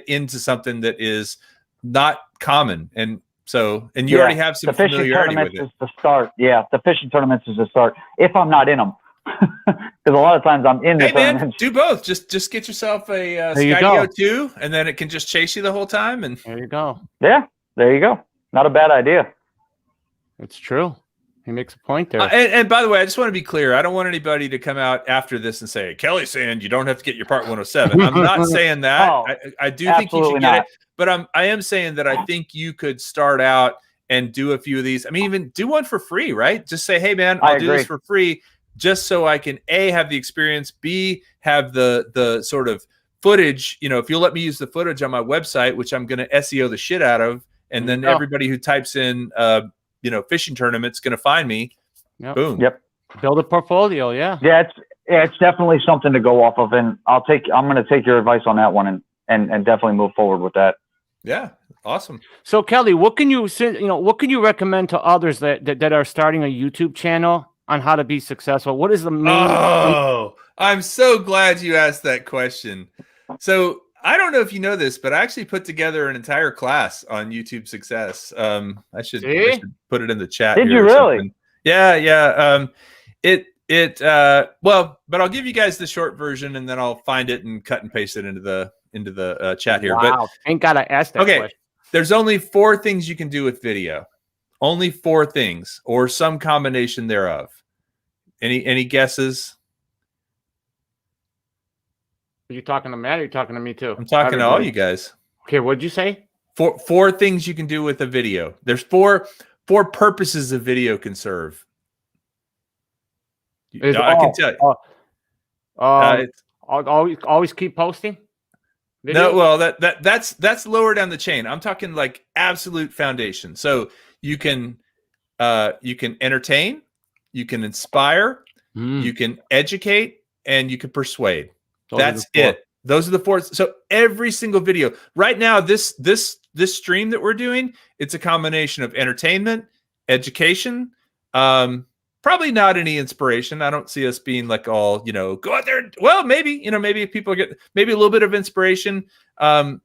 into something that is not common, and you already have some familiarity with it. The fishing tournaments is the start. Yeah, the fishing tournaments is the start. If I'm not in them, because a lot of times I'm in the tournaments. Man, do both. Just get yourself a Skydio 2, and then it can just chase you the whole time. And there you go. Yeah, there you go. Not a bad idea. It's true. He makes a point there. And by the way, I just want to be clear. I don't want anybody to come out after this and say, Kelly's saying you don't have to get your Part 107. I'm not saying that. Oh, I do think you should get it. But I am saying that I think you could start out and do a few of these. I mean, even do one for free, right? Just say, hey, man, I'll do this for free just so I can, A, have the experience, B, have the sort of footage. If you'll let me use the footage on my website, which I'm going to SEO the shit out of, and then everybody who types in, fishing tournament's going to find me. Yep. Boom. Yep. Build a portfolio. Yeah. Yeah, it's definitely something to go off of, and I'm going to take your advice on that one and definitely move forward with that. Yeah, awesome. So Kelly, what can you recommend to others that are starting a YouTube channel on how to be successful? What is the main? Oh, I'm so glad you asked that question. So I don't know if you know this, but I actually put together an entire class on YouTube success. I should put it in the chat. Did you really? Yeah. Well, but I'll give you guys the short version, and then I'll find it and cut and paste it into the chat here. Wow, But ain't gotta ask that question. There's only 4 things you can do with video. Only 4 things, or some combination thereof. Any guesses? Are you talking to Matt or are you talking to me too? I'm talking to all you guys. Okay, what'd you say? Four things you can do with a video. There's four purposes a video can serve. I can tell you. Always keep posting. No, well, that's lower down the chain. I'm talking like absolute foundation. So you can entertain, you can inspire, you can educate, and you can persuade. That's it. Those are the 4. So every single video right now, this stream that we're doing, it's a combination of entertainment, education, probably not any inspiration. I don't see us being like all, go out there. Well, maybe, maybe people get maybe a little bit of inspiration. But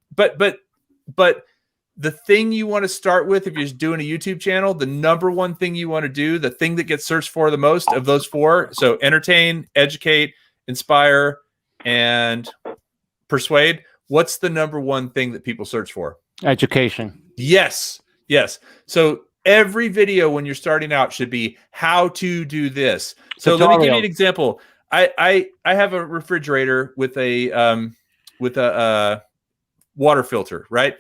the thing you want to start with, if you're doing a YouTube channel, the number one thing you want to do, the thing that gets searched for the most of those 4. So entertain, educate, inspire, and persuade. What's the number one thing that people search for? Education. Yes. So every video when you're starting out should be how to do this. So let me give you an example. I have a refrigerator with a water filter, right?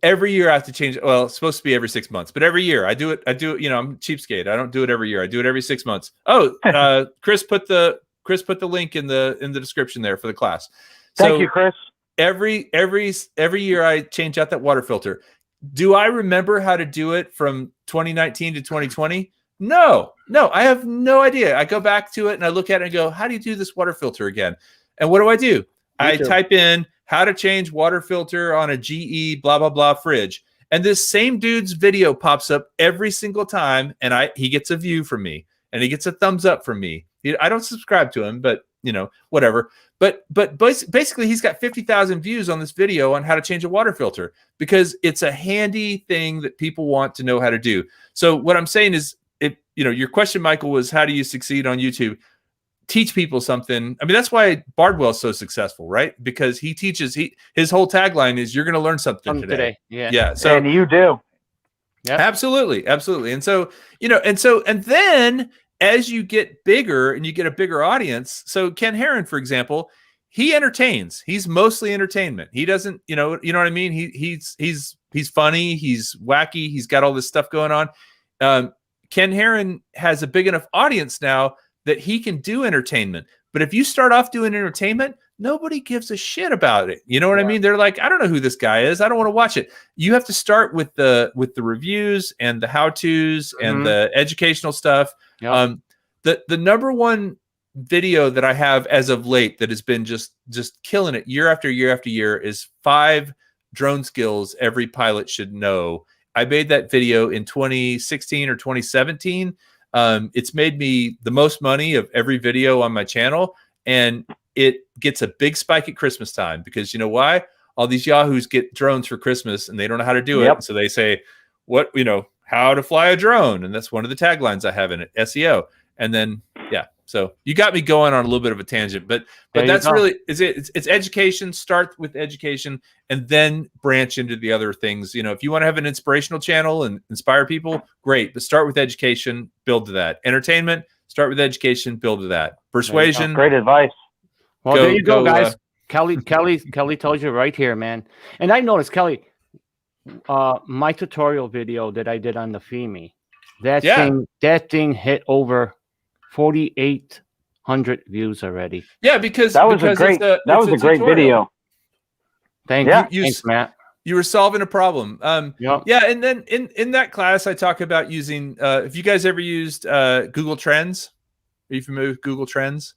Every year I have to change it. Well, it's supposed to be every 6 months, but every year I do it. I'm cheapskate. I don't do it every year. I do it every 6 months. Oh, Chris put the link in the description there for the class. Thank you, Chris. Every year I change out that water filter. Do I remember how to do it from 2019 to 2020? No, I have no idea. I go back to it and I look at it and go, how do you do this water filter again? And what do? I type in how to change water filter on a GE blah, blah, blah fridge. And this same dude's video pops up every single time. And he gets a view from me and he gets a thumbs up from me. I don't subscribe to him, but whatever. But basically he's got 50,000 views on this video on how to change a water filter because it's a handy thing that people want to know how to do. So what I'm saying is, your question, Michael, was how do you succeed on YouTube? Teach people something. I mean, that's why Bardwell's so successful, right? Because he teaches. His whole tagline is "You're going to learn something today." Yeah. So and you do. Yeah, absolutely. And so and then as you get bigger and you get a bigger audience. So Ken Herron, for example, he entertains. He's mostly entertainment. He doesn't, you know what I mean? He's funny. He's wacky. He's got all this stuff going on. Ken Herron has a big enough audience now that he can do entertainment. But if you start off doing entertainment, nobody gives a shit about it. You know what I mean? They're like, I don't know who this guy is. I don't want to watch it. You have to start with the reviews and the how-tos and the educational stuff. Yep. The number one video that I have as of late that has been just killing it year after year after year is 5 drone skills every pilot should know. I made that video in 2016 or 2017. It's made me the most money of every video on my channel, and it gets a big spike at Christmas time because you know why? All these yahoos get drones for Christmas and they don't know how to do it. So they say, how to fly a drone. And that's one of the taglines I have in it, SEO. And then, so you got me going on a little bit of a tangent, but that's really, it's education. Start with education and then branch into the other things. If you want to have an inspirational channel and inspire people, great, but start with education, build to that. Entertainment, start with education, build to that. Persuasion. Great advice. Well, there you go, guys. Kelly told you right here, man. And I noticed, Kelly, my tutorial video that I did on the FEMI, that thing hit over 4,800 views already. Yeah, because that was a great video. Thanks, Matt. You were solving a problem. Yeah, and then in that class I talk about using if you guys ever used Google Trends. Are you familiar with Google Trends?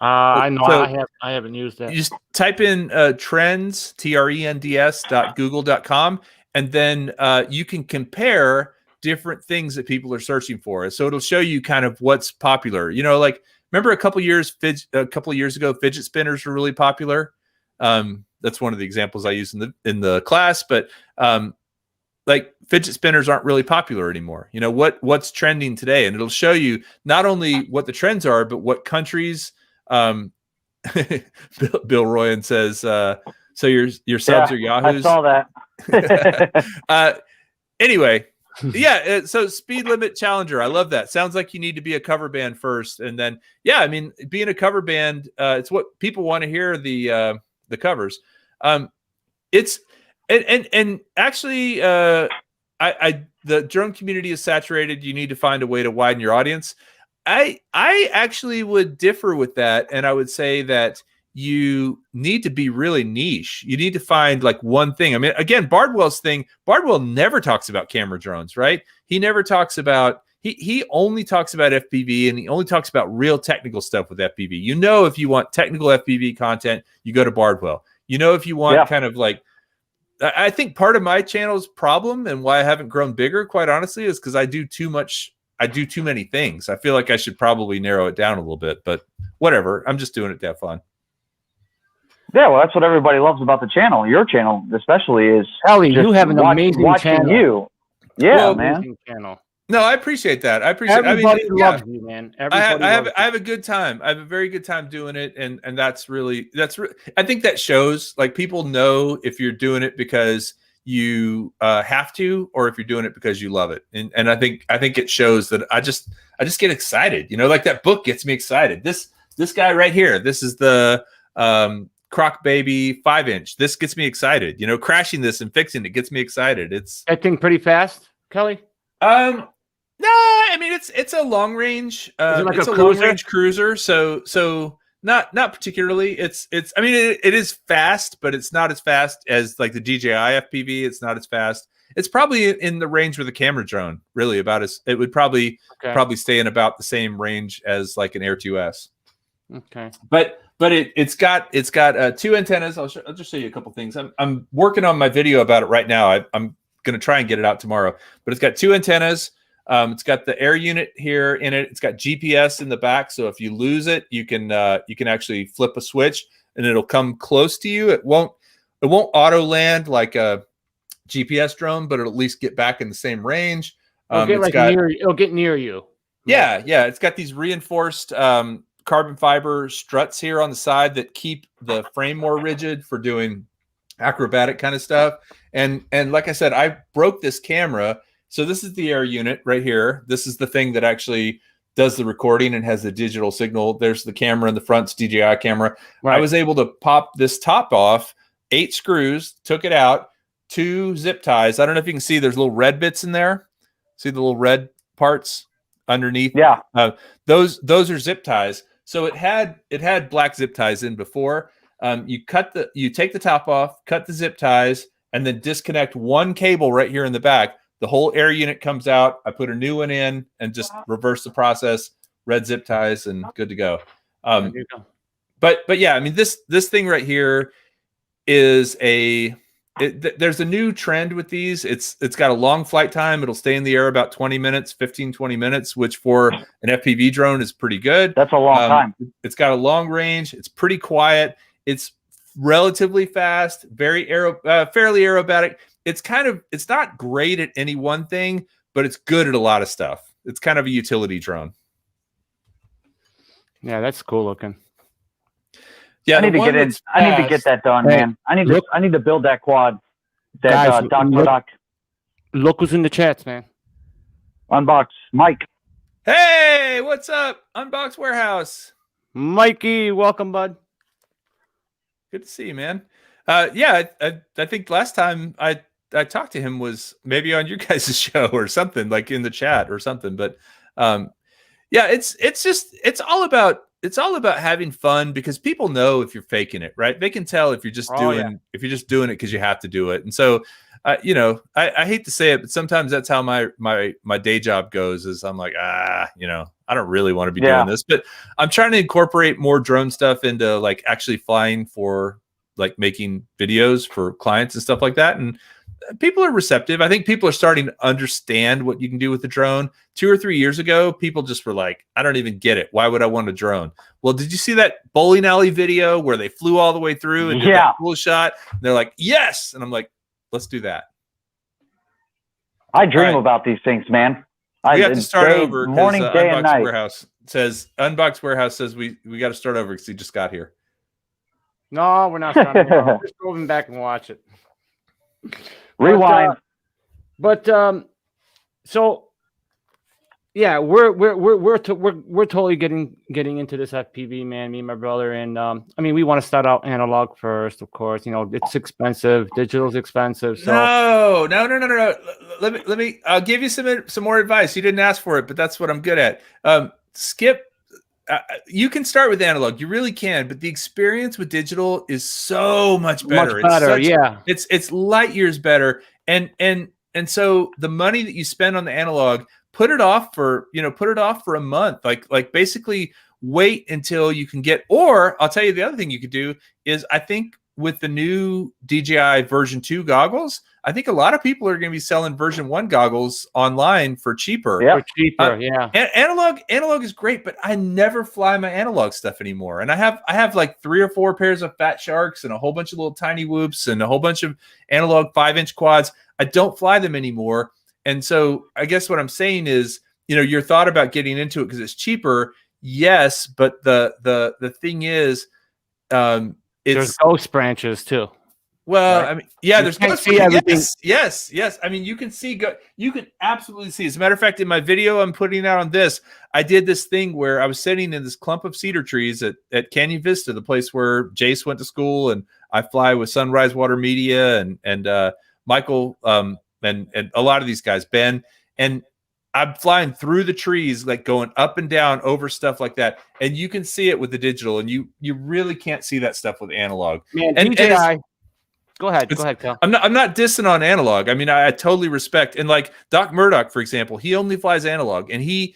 I know. So- I haven't used that. You just type in trends, trends.google.com, and then you can compare different things that people are searching for. So it'll show you kind of what's popular. You know, like remember a couple years ago, fidget spinners were really popular. That's one of the examples I use in the class, but like fidget spinners aren't really popular anymore. You know, what's trending today, and it'll show you not only what the trends are, but what countries. Bill Royan says, so your subs are Yahoos. I saw that. Anyway, yeah. So speed limit challenger. I love that. Sounds like you need to be a cover band first. And then, yeah, I mean, being a cover band, it's what people want to hear the covers. It's, and actually, the drone community is saturated. You need to find a way to widen your audience. I actually would differ with that, and I would say that you need to be really niche. You need to find like one thing. I mean, again, Bardwell's thing, Bardwell never talks about camera drones, right? He never talks about, he only talks about FPV, and he only talks about real technical stuff with FPV. You know, if you want technical FPV content, you go to Bardwell. You know, if you want kind of like, I think part of my channel's problem and why I haven't grown bigger, quite honestly, is because I do too many things. I feel like I should probably narrow it down a little bit, but whatever. I'm just doing it to have fun. Yeah, well, that's what everybody loves about the channel. Your channel, especially, is Ellie, you have an amazing watching channel. you. Yeah, Well, man. Channel. No, I appreciate that. I appreciate. Everybody I mean, loves you, man. Everybody I loves you. have a good time. I have a very good time doing it, and that's I think that shows. Like people know if you're doing it because you have to, or if you're doing it because you love it. And I think it shows that I just get excited. You know, like that book gets me excited. This guy right here. This is the Croc Baby 5-inch. This gets me excited. You know, crashing this and fixing it gets me excited. It's that thing pretty fast, Kelly. No, I mean it's a long range. Like it's a long range cruiser. So not particularly. It's. I mean it is fast, but it's not as fast as like the DJI FPV. It's not as fast. It's probably in the range with a camera drone. Really, about as it would probably stay in about the same range as like an Air 2S. Okay, but it's got two antennas. I'll just show you a couple things. I'm working on my video about it right now. I'm going to try and get it out tomorrow. But it's got two antennas. It's got the air unit here in it. It's got GPS in the back, so if you lose it, you can actually flip a switch and it'll come close to you. It won't auto land like a GPS drone, but it'll at least get back in the same range. It'll get near you. Yeah. It's got these reinforced carbon fiber struts here on the side that keep the frame more rigid for doing acrobatic kind of stuff. And like I said, I broke this camera. So this is the air unit right here. This is the thing that actually does the recording and has the digital signal. There's the camera in the front's DJI camera. Right. I was able to pop this top off, 8 screws, took it out, 2 zip ties. I don't know if you can see there's little red bits in there. See the little red parts underneath? Yeah. Those are zip ties. So it had black zip ties in before. You take the top off, cut the zip ties, and then disconnect one cable right here in the back. The whole air unit comes out. I put a new one in and just reverse the process, red zip ties, and good to go. But yeah, I mean this thing right here is there's a new trend with these. It's got a long flight time. It'll stay in the air about 20 minutes, 20 minutes, which for an FPV drone is pretty good. That's a long time. It's got a long range. It's pretty quiet. It's relatively fast, fairly aerobatic. It's not great at any one thing, but it's good at a lot of stuff. It's kind of a utility drone. Yeah, that's cool looking. Yeah, I need to get that done, man. I need to build that quad. That guys, look who's in the chats, man. Unbox Mike. Hey, what's up? Unbox Warehouse. Mikey, welcome, bud. Good to see you, man. I think last time I talked to him was maybe on your guys' show or something, like in the chat or something. But yeah, it's all about it's all about having fun, because people know if you're faking it, right? They can tell if you're just doing it because you have to do it. And so, you know, I hate to say it, but sometimes that's how my day job goes. Is I'm like, you know, I don't really want to be doing this, but I'm trying to incorporate more drone stuff into like actually flying for like making videos for clients and stuff like that. And people are receptive. I think people are starting to understand what you can do with the drone. 2 or 3 years ago, people just were like, I don't even get it. Why would I want a drone? Well, did you see that bowling alley video where they flew all the way through and did that cool shot? And they're like, yes. And I'm like, let's do that. I dream about these things, man. We have to start over. Morning, day, and night. Unboxed Warehouse says we got to start over because he just got here. No, we're not starting. We're just going back and watch it. Rewind. So yeah, we're totally getting into this FPV, man. Me and my brother, and I mean, we want to start out analog first, of course. You know, it's expensive. Digital's expensive. So no. Let me. I'll give you some more advice. You didn't ask for it, but that's what I'm good at. Skip. You can start with analog. You really can, but the experience with digital is so much better. It's light years better. And so the money that you spend on the analog, put it off for a month. Like basically wait until you can get. Or I'll tell you the other thing you could do is, I think with the new DJI version 2 goggles, I think a lot of people are going to be selling version 1 goggles online for cheaper. Yeah, Analog is great, but I never fly my analog stuff anymore. And I have like 3 or 4 pairs of Fat Sharks and a whole bunch of little tiny whoops and a whole bunch of analog 5-inch quads. I don't fly them anymore. And so I guess what I'm saying is, you know, your thought about getting into it because it's cheaper. Yes. But the thing is, there's ghost branches too. Well, right? I mean, yeah, you can't see everything. Yes. I mean, you can absolutely see. As a matter of fact, in my video I'm putting out on this, I did this thing where I was sitting in this clump of cedar trees at Canyon Vista, the place where Jace went to school, and I fly with Sunrise Water Media and Michael and a lot of these guys, Ben, and I'm flying through the trees, like going up and down over stuff like that. And you can see it with the digital, and you really can't see that stuff with analog. Man, DJI. Go ahead, Cal. I'm not dissing on analog. I mean, I totally respect. And like Doc Murdoch, for example, he only flies analog, and he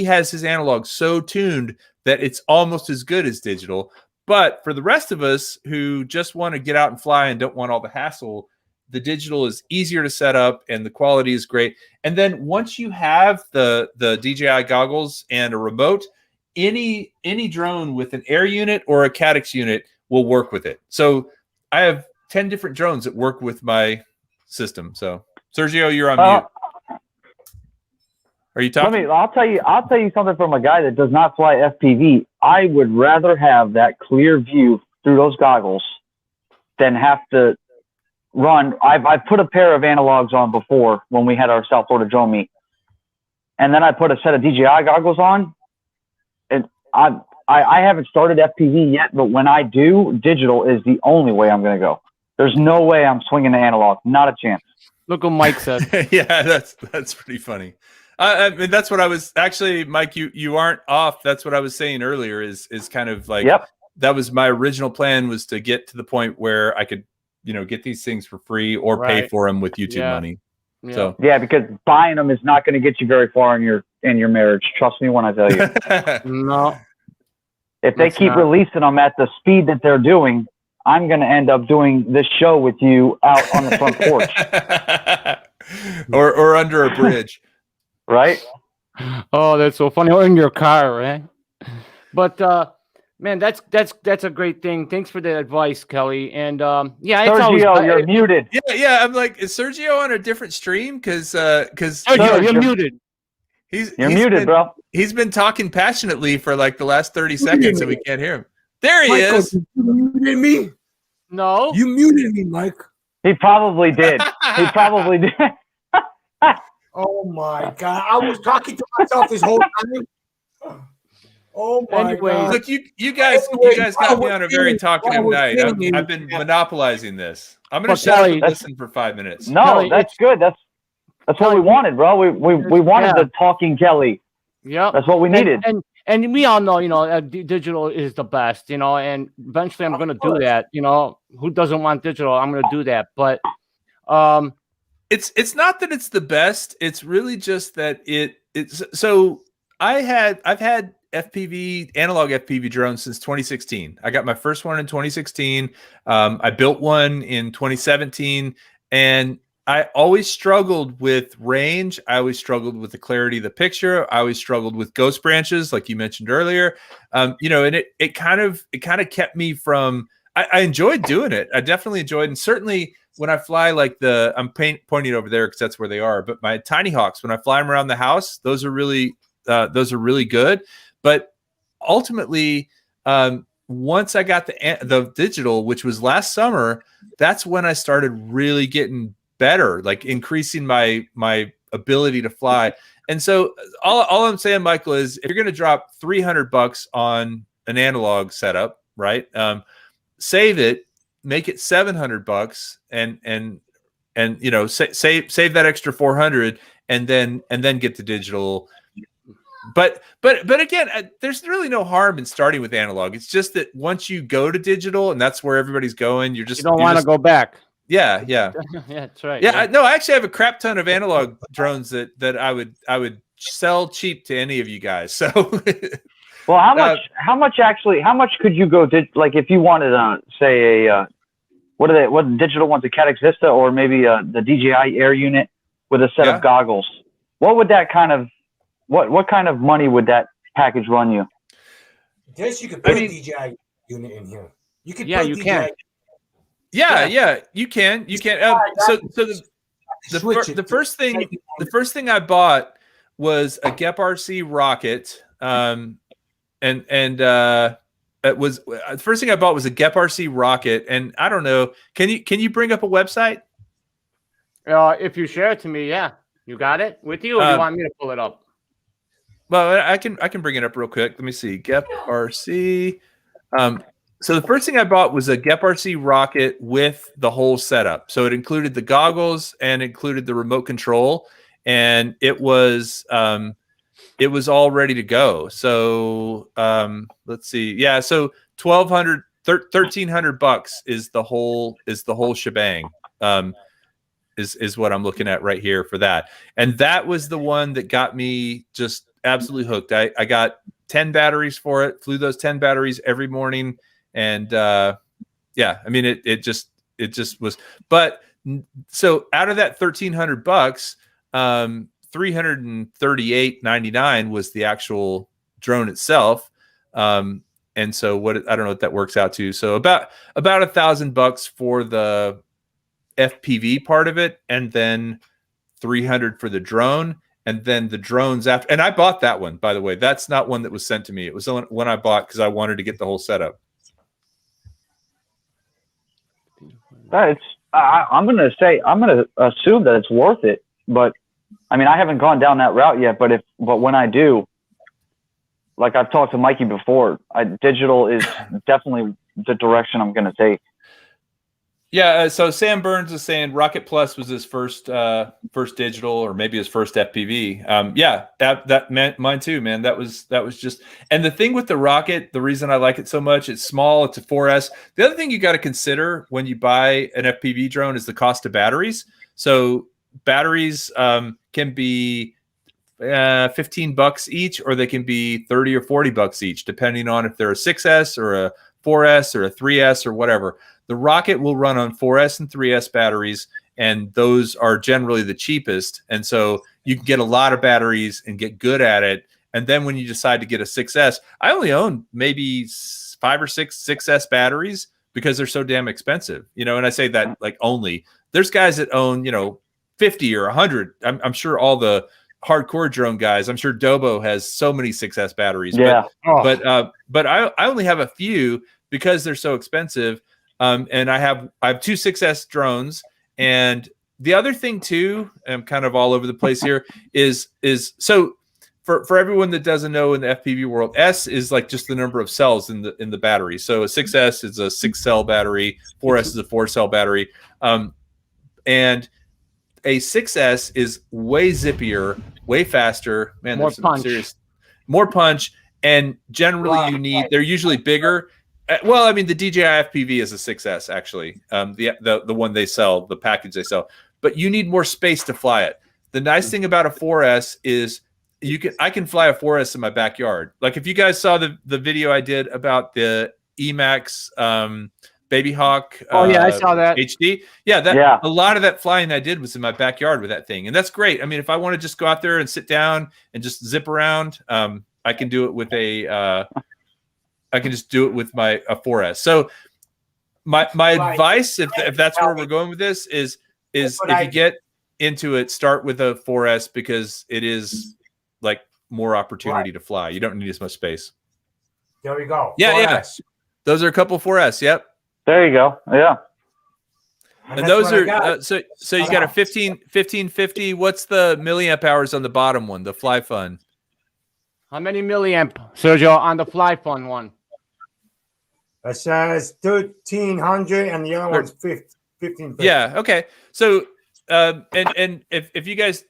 has his analog so tuned that it's almost as good as digital. But for the rest of us who just want to get out and fly and don't want all the hassle, the digital is easier to set up and the quality is great. And then once you have the DJI goggles and a remote, any drone with an air unit or a Caddx unit will work with it. So I have 10 different drones that work with my system. So Sergio, you're on mute. Are you talking? I'll tell you something from a guy that does not fly FPV. I would rather have that clear view through those goggles than have to run. I've put a pair of analogs on before when we had our South Florida drone meet, and then I put a set of DJI goggles on, and I haven't started FPV yet, but when I do, digital is the only way I'm going to go. There's no way I'm swinging the analog. Not a chance. Look what Mike said. Yeah, that's pretty funny. I mean, that's what I was actually, Mike. You aren't off. That's what I was saying earlier. Is kind of like that was my original plan, was to get to the point where I could, you know, get these things for free or pay for them with YouTube money. Yeah. So because buying them is not going to get you very far in your marriage. Trust me when I tell you. No. If they keep releasing them at the speed that they're doing, I'm going to end up doing this show with you out on the front porch, or under a bridge, right? Oh, that's so funny. Or in your car, right? But man, that's a great thing. Thanks for the advice, Kelly. And Sergio, you're muted. Yeah. I'm like, is Sergio on a different stream? Because Sergio, you're muted. You're muted, bro. He's been talking passionately for like the last 30 seconds, and we can't hear him. There he is. You muted me? No. You muted me, Mike. He probably did. Oh my God! I was talking to myself this whole time. Oh my God! Look, you guys got me on a very talkative night. I've been monopolizing this. I'm going to shut up and listen for 5 minutes. No, Kelly, that's good. That's what we wanted, bro. We wanted the talking Kelly. Yeah, that's what we needed. and we all know, digital is the best, and eventually I'm going to do that. Who doesn't want digital? I'm going to do that. But it's not that it's the best. It's really just that it's so I've had analog FPV drones since 2016. I got my first one in 2016. I built one in 2017, and I always struggled with range. I always struggled with the clarity of the picture. I always struggled with ghost branches, like you mentioned earlier. And it kind of kept me from. I enjoyed doing it. I definitely enjoyed, and certainly when I fly I'm pointing over there because that's where they are. But my Tiny Hawks, when I fly them around the house, those are really good. But ultimately, once I got the digital, which was last summer, that's when I started really getting better, like increasing my ability to fly. And so all I'm saying, Michael, is if you're going to drop $300 on an analog setup, right? Save it, make it $700, and save that extra 400, and then get the digital. But again, there's really no harm in starting with analog. It's just that once you go to digital, and that's where everybody's going, you don't want to go back. Yeah. Yeah, that's right. Yeah, I actually have a crap ton of analog drones that I would sell cheap to any of you guys. So, well, how much could you go like if you wanted say what digital ones, a Cadex Vista or maybe the DJI Air unit with a set of goggles? What would that kind of what kind of money would that package run you? Guess you could put a DJI unit in here. You could. Yeah, you can. Yeah, you can. So the first thing I bought was a Gep RC rocket, and it was the first thing I bought was a Gep RC rocket, and I don't know. Can you bring up a website? If you share it to me, yeah. You got it with you, or do you want me to pull it up? Well, I can bring it up real quick. Let me see. Gep RC. So the first thing I bought was a Gep RC rocket with the whole setup. So it included the goggles and included the remote control, and it was all ready to go. So let's see. Yeah, so $1,300 is the whole shebang. Is what I'm looking at right here for that. And that was the one that got me just absolutely hooked. I got 10 batteries for it, flew those 10 batteries every morning. And I mean, it just was, but so out of that $1,300, $338.99 was the actual drone itself. And so I don't know what that works out to. So about $1,000 for the FPV part of it, and then $300 for the drone, and then the drones after. And I bought that one, by the way. That's not one that was sent to me. It was the one I bought because I wanted to get the whole setup. I'm going to assume that it's worth it, but I mean, I haven't gone down that route yet, but when I do, like I've talked to Mikey before, digital is definitely the direction I'm going to take. Yeah. So Sam Burns is saying Rocket Plus was his first digital, or maybe his first FPV. Yeah, that meant mine too, man. That was just, and the thing with the Rocket, the reason I like it so much, it's small, it's a 4S. The other thing you got to consider when you buy an FPV drone is the cost of batteries. So batteries can be $15 each, or they can be $30 or $40 each, depending on if they're a 6S or a 4S or a 3S or whatever. The Rocket will run on 4S and 3S batteries, and those are generally the cheapest. And so you can get a lot of batteries and get good at it. And then when you decide to get a 6S, I only own maybe 5 or 6 6S batteries because they're so damn expensive. And I say that like only. There's guys that own, 50 or 100. I'm sure all the hardcore drone guys, I'm sure Dobo has so many 6S batteries. Yeah. But I only have a few because they're so expensive. And I have 2 6S drones. And the other thing too, I'm kind of all over the place here, is so for everyone that doesn't know in the FPV world, S is like just the number of cells in the battery. So a 6S is a 6-cell battery, 4S is a 4-cell battery. And a 6S is way zippier, way faster. Man, more punch. More punch. And generally they're usually bigger. Well, I mean, the DJI FPV is a 6S actually. The one they sell, the package they sell, but you need more space to fly it. The nice thing about a 4S is I can fly a 4S in my backyard. Like if you guys saw the video I did about the Emax Baby Hawk. Yeah, I saw that HD. Yeah, a lot of that flying I did was in my backyard with that thing, and that's great. I mean, if I want to just go out there and sit down and just zip around, I can do it with I can just do it with a 4S. So my advice, if that's where we're going with this, is if you get into it, start with a 4S because it is like more opportunity to fly. You don't need as much space. There we go. Yeah, 4S. yeah. Those are a couple 4S. Yep. There you go. Yeah. And those are so you got a 1550. What's the milliamp hours on the bottom one, the Fly Fun? How many milliamp, Sergio, on the Fly Fun one? It says 1300 and the other one's 1550. Yeah. Okay. So and if you guys,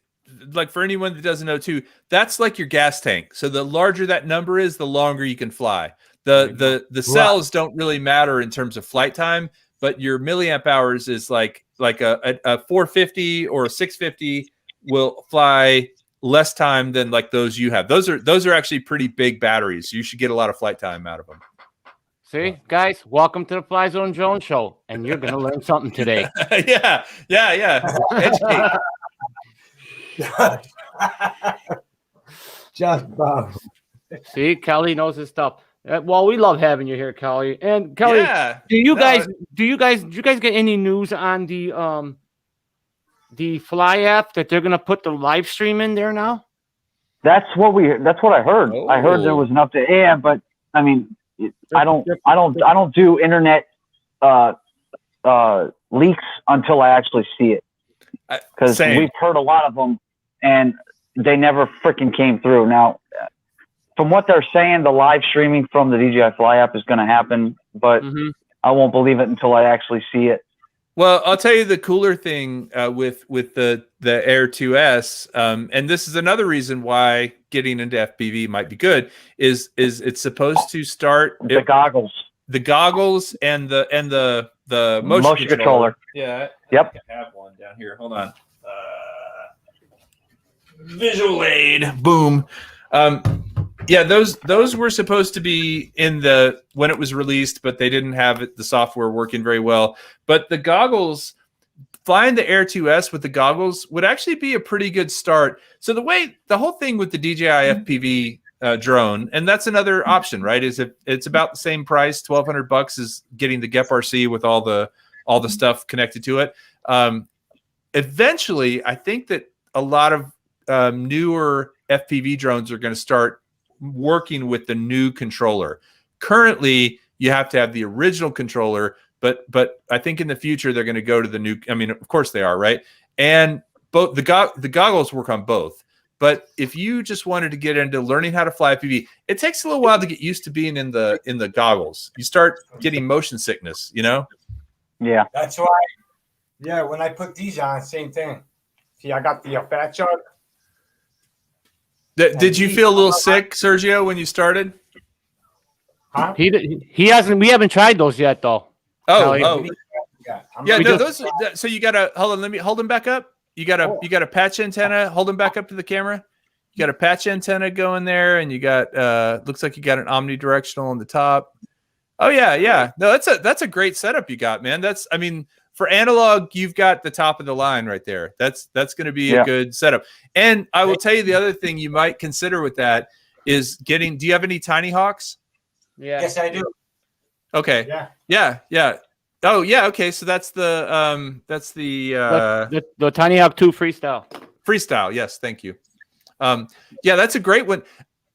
like, for anyone that doesn't know too, that's like your gas tank. So the larger that number is, the longer you can fly. The cells don't really matter in terms of flight time, but your milliamp hours is like a 450 or a 650 will fly less time than like those you have. Those are actually pretty big batteries. You should get a lot of flight time out of them. See, guys, welcome to the Flyzone Drone Show, and you're going to learn something today. Yeah. Educate. Just Bob. See, Kelly knows his stuff. Well, we love having you here, Kelly. And Kelly, do you guys get any news on the Fly app that they're going to put the live stream in there now? That's what I heard. Oh. I heard there was an update. Yeah, but I mean, I don't do internet leaks until I actually see it, because we've heard a lot of them and they never freaking came through. Now, from what they're saying, the live streaming from the DJI Fly app is going to happen, but I won't believe it until I actually see it. Well, I'll tell you the cooler thing with the Air 2S, and this is another reason why getting into FPV might be good, is it's supposed to start the goggles and the motion controller. Yeah. Yep. I have one down here. Hold on. Visual aid. Boom. Yeah, those were supposed to be in when it was released, but they didn't have the software working very well. But the goggles, flying the Air 2S with the goggles would actually be a pretty good start. So the whole thing with the DJI FPV drone, and that's another option, right? Is if it's about the same price, $1,200 is getting the GEP RC with all the stuff connected to it. Eventually, I think that a lot of newer FPV drones are going to start working with the new controller. Currently, you have to have the original controller, but I think in the future they're going to go to the new. I mean, of course they are, right? And both the goggles work on both. But if you just wanted to get into learning how to fly FPV, it takes a little while to get used to being in the goggles. You start getting motion sickness, you know? Yeah, That's why. Yeah, when I put these on, same thing. See, I got the fat chart. Did you feel a little sick, Sergio, when you started? Huh? He hasn't. We haven't tried those yet, though. Oh. Yeah, No, those. So you gotta hold on. Let me hold them back up. You got a patch antenna. Hold them back up to the camera. You got a patch antenna going there, and you got looks like you got an omnidirectional on the top. Oh yeah. No, that's a great setup you got, man. I mean, for analog, you've got the top of the line right there. That's going to be a good setup. And I will tell you the other thing you might consider with that is getting. Do you have any Tiny Hawks? Yeah. Yes, I do. Okay. Yeah. Oh yeah. Okay. So that's the Tiny Hawk 2 Freestyle. Freestyle. Yes. Thank you. Yeah, that's a great one.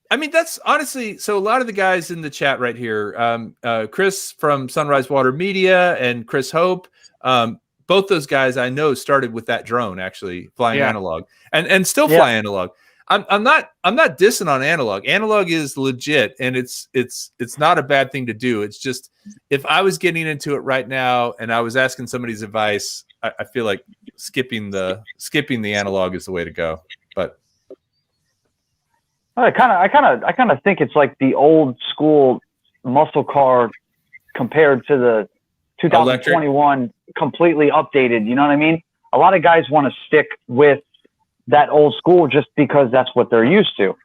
I mean, that's honestly, so a lot of the guys in the chat right here, Chris from Sunrise Water Media and Chris Hope, both those guys I know started with that drone, actually flying analog and still fly analog. I'm not dissing on analog. Analog is legit, and it's not a bad thing to do. It's just, if I was getting into it right now and I was asking somebody's advice, I feel like skipping the analog is the way to go. But I kind of think it's like the old school muscle car compared to the 2021 completely updated. You know what I mean? A lot of guys want to stick with that old school just because that's what they're used to.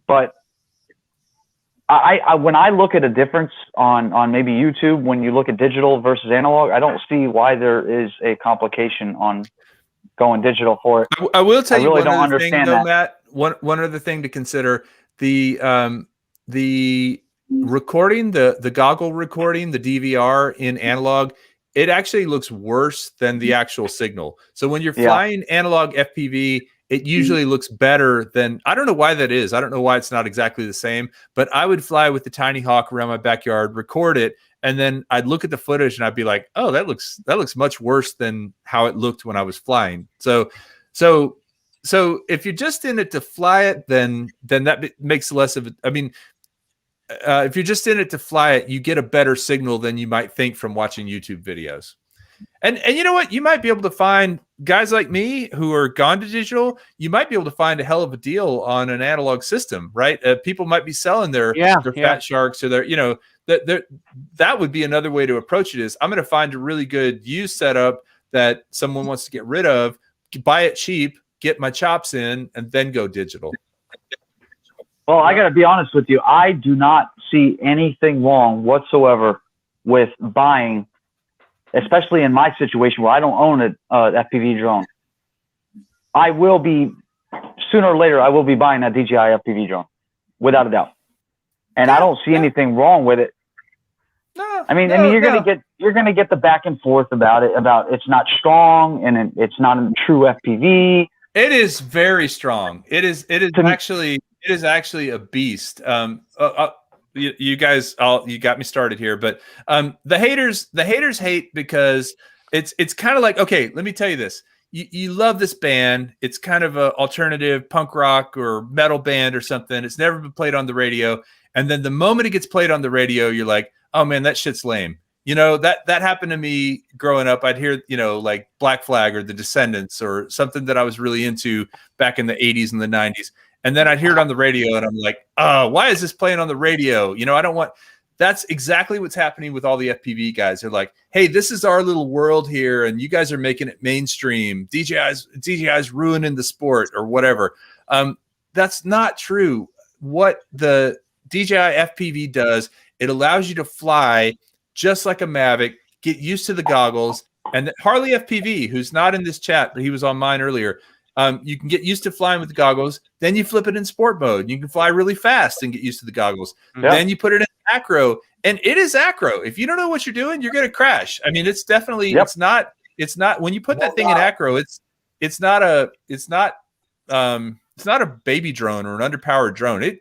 But I when I look at a difference on maybe YouTube, when you look at digital versus analog, I don't see why there is a complication on going digital for it. I will tell you really one don't other thing, understand though, that. Matt. One other thing to consider: the recording, the goggle recording, the DVR in analog, it actually looks worse than the actual signal. So when you're flying analog FPV, it usually looks better than, I don't know why that is. I don't know why it's not exactly the same, but I would fly with the Tiny Hawk around my backyard, record it, and then I'd look at the footage and I'd be like, oh, that looks much worse than how it looked when I was flying. So if you're just in it to fly it, then that makes less of it. I mean, if you're just in it to fly it, you get a better signal than you might think from watching YouTube videos. And you know what? You might be able to find guys like me who are gone to digital. You might be able to find a hell of a deal on an analog system, right? People might be selling their Fat Sharks or their, that would be another way to approach it. Is I'm going to find a really good used setup that someone wants to get rid of, buy it cheap, get my chops in, and then go digital. Well, I got to be honest with you. I do not see anything wrong whatsoever with buying, especially in my situation where I don't own an FPV drone. I will be, sooner or later, I will be buying a DJI FPV drone, without a doubt. And I don't see anything wrong with it. I mean, you're gonna get the back and forth about it, about it's not strong and it's not a true FPV. It is very strong. It is actually a beast. You guys, you got me started here, but the haters hate because it's kind of like, okay, let me tell you this. You love this band. It's kind of a alternative punk rock or metal band or something. It's never been played on the radio. And then the moment it gets played on the radio, you're like, oh man, that shit's lame. That happened to me growing up. I'd hear, like Black Flag or The Descendants or something that I was really into back in the 80s and the 90s. And then I'd hear it on the radio and I'm like, oh, why is this playing on the radio? I don't want. That's exactly what's happening with all the FPV guys. They're like, hey, this is our little world here, and you guys are making it mainstream. DJI's ruining the sport or whatever. That's not true. What the DJI FPV does, it allows you to fly just like a Mavic, get used to the goggles. And Harley FPV, who's not in this chat, but he was on mine earlier, you can get used to flying with the goggles. Then you flip it in sport mode. You can fly really fast and get used to the goggles. Yeah. Then you put it in acro, and it is acro. If you don't know what you're doing, you're going to crash. I mean, it's definitely it's not when you put that thing in acro. It's not a baby drone or an underpowered drone.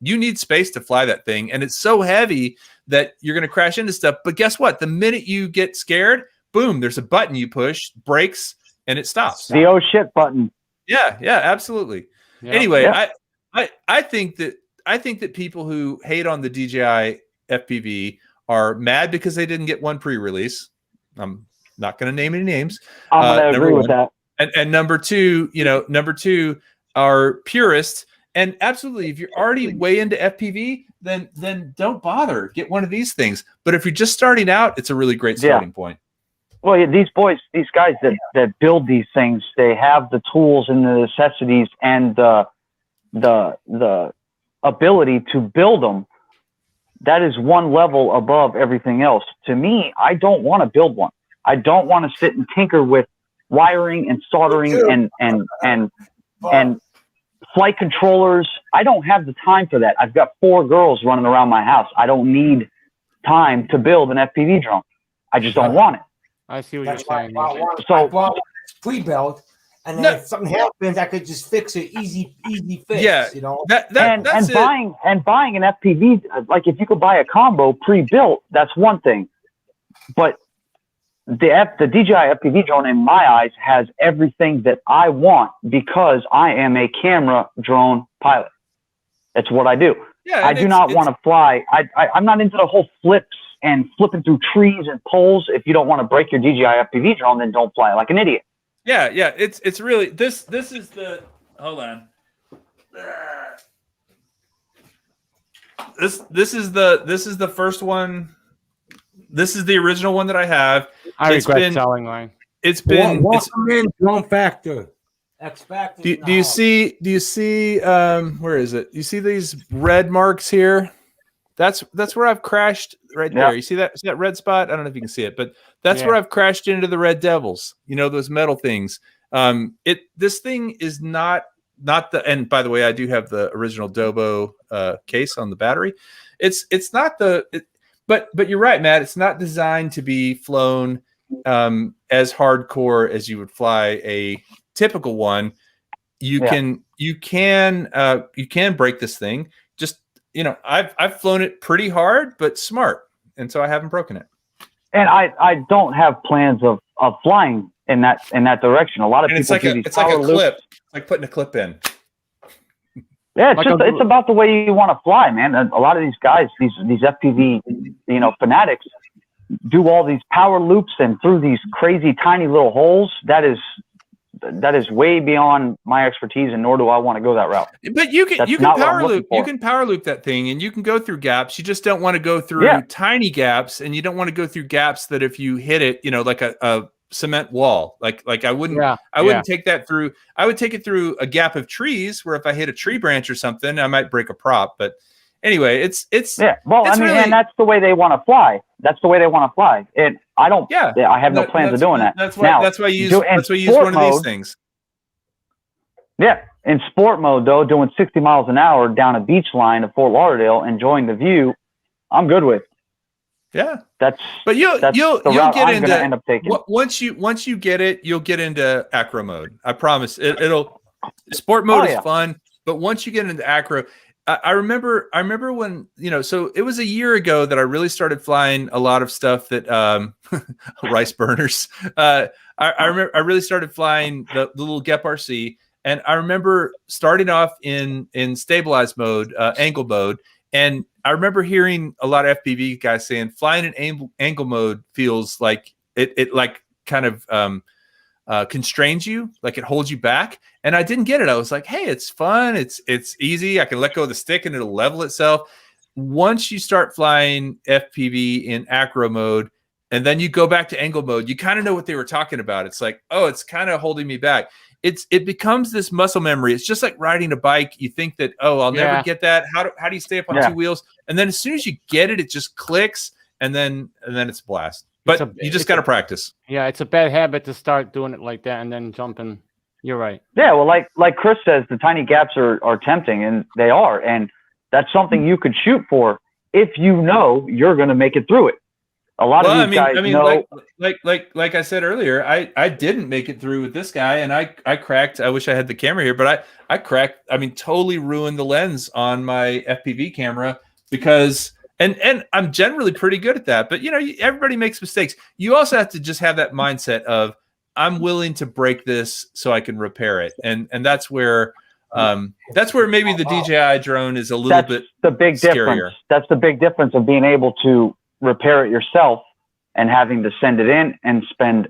You need space to fly that thing, and it's so heavy that you're going to crash into stuff. But guess what? The minute you get scared, boom, there's a button you push, brakes, and it stops. The oh shit button. Yeah, absolutely. Yeah. Anyway, yeah. I think that people who hate on the DJI FPV are mad because they didn't get one pre-release. I'm not going to name any names. I'm going to agree with that. And number two are purists. And absolutely, if you're already way into FPV, then don't bother. Get one of these things. But if you're just starting out, it's a really great starting point. Well, yeah, these guys that build these things, they have the tools and the necessities and the ability to build them. That is one level above everything else. To me, I don't want to build one. I don't want to sit and tinker with wiring and soldering and flight controllers. I don't have the time for that. I've got 4 girls running around my house. I don't need time to build an FPV drone. I just don't want it. I see what you're saying. I bought it pre-built, and then if something happens, I could just fix it. Easy fix. Yeah, that's buying an FPV, like if you could buy a combo pre-built, that's one thing. But the DJI FPV drone, in my eyes, has everything that I want because I am a camera drone pilot. That's what I do. Yeah, I do not want to fly. I'm not into the whole flips and flipping through trees and poles. If you don't want to break your DJI FPV drone, then don't fly like an idiot. Yeah. It's really this is the hold on. this is the first one. This is the original one that I have. I regret selling mine. It's been. Welcome in, Drone Factor. X Factor. Do you see? Where is it? You see these red marks here? That's where I've crashed right there. You see that? See that red spot? I don't know if you can see it, but that's where I've crashed into the Red Devils. You know, those metal things. This thing is not the. And by the way, I do have the original Dobo case on the battery. It's not the. But you're right, Matt. It's not designed to be flown as hardcore as you would fly a typical one. You can break this thing. Just, you know, I've flown it pretty hard but smart, and so I haven't broken it. And I don't have plans of flying in that direction. A lot of people do these power loops. Clip. It's like putting a clip in. Yeah, it's about the way you want to fly, man. A lot of these guys, these FPV, you know, fanatics, do all these power loops and through these crazy tiny little holes. That is way beyond my expertise, and nor do I want to go that route. But you can power loop. You can power loop that thing, and you can go through gaps. You just don't want to go through tiny gaps, and you don't want to go through gaps that if you hit it, you know, like a cement wall. Like I wouldn't take that through. I would take it through a gap of trees where if I hit a tree branch or something, I might break a prop. But anyway, it's well, I mean, really, and that's the way they want to fly. That's the way they want to fly. And I don't. Yeah, I have no plans of doing that. That's why you use one of these things. Yeah, in sport mode though, doing 60 miles an hour down a beach line of Fort Lauderdale, enjoying the view, I'm good with. Yeah, but you'll get into end up taking. Once you get it, you'll get into acro mode. I promise. It'll sport mode is fun, but once you get into acro, I remember when, you know, so it was a year ago that I really started flying a lot of stuff that rice burners. I remember I really started flying the little Gep RC, and I remember starting off in stabilized mode, angle mode. And I remember hearing a lot of FPV guys saying flying in angle mode feels like it like kind of constrains you, like it holds you back. And I didn't get it. I was like, hey, it's fun. It's easy. I can let go of the stick and it'll level itself. Once you start flying FPV in acro mode and then you go back to angle mode, you kind of know what they were talking about. It's like, oh, it's kind of holding me back. It becomes this muscle memory. It's just like riding a bike. You think that, oh, I'll never get that. How do you stay up on two wheels? And then as soon as you get it, it just clicks, and then it's a blast. But you just got to practice. Yeah, it's a bad habit to start doing it like that and then jumping. You're right. Yeah, well, like Chris says, the tiny gaps are tempting, and they are, and that's something you could shoot for if you know you're going to make it through it. A lot of these guys know. Like I said earlier, I didn't make it through with this guy, and I cracked. I wish I had the camera here, but I cracked. I mean, totally ruined the lens on my FPV camera because, and I'm generally pretty good at that. But you know, everybody makes mistakes. You also have to just have that mindset of I'm willing to break this so I can repair it, and that's where maybe the DJI drone is a little bit the big scarier. Difference. That's the big difference of being able to repair it yourself and having to send it in and spend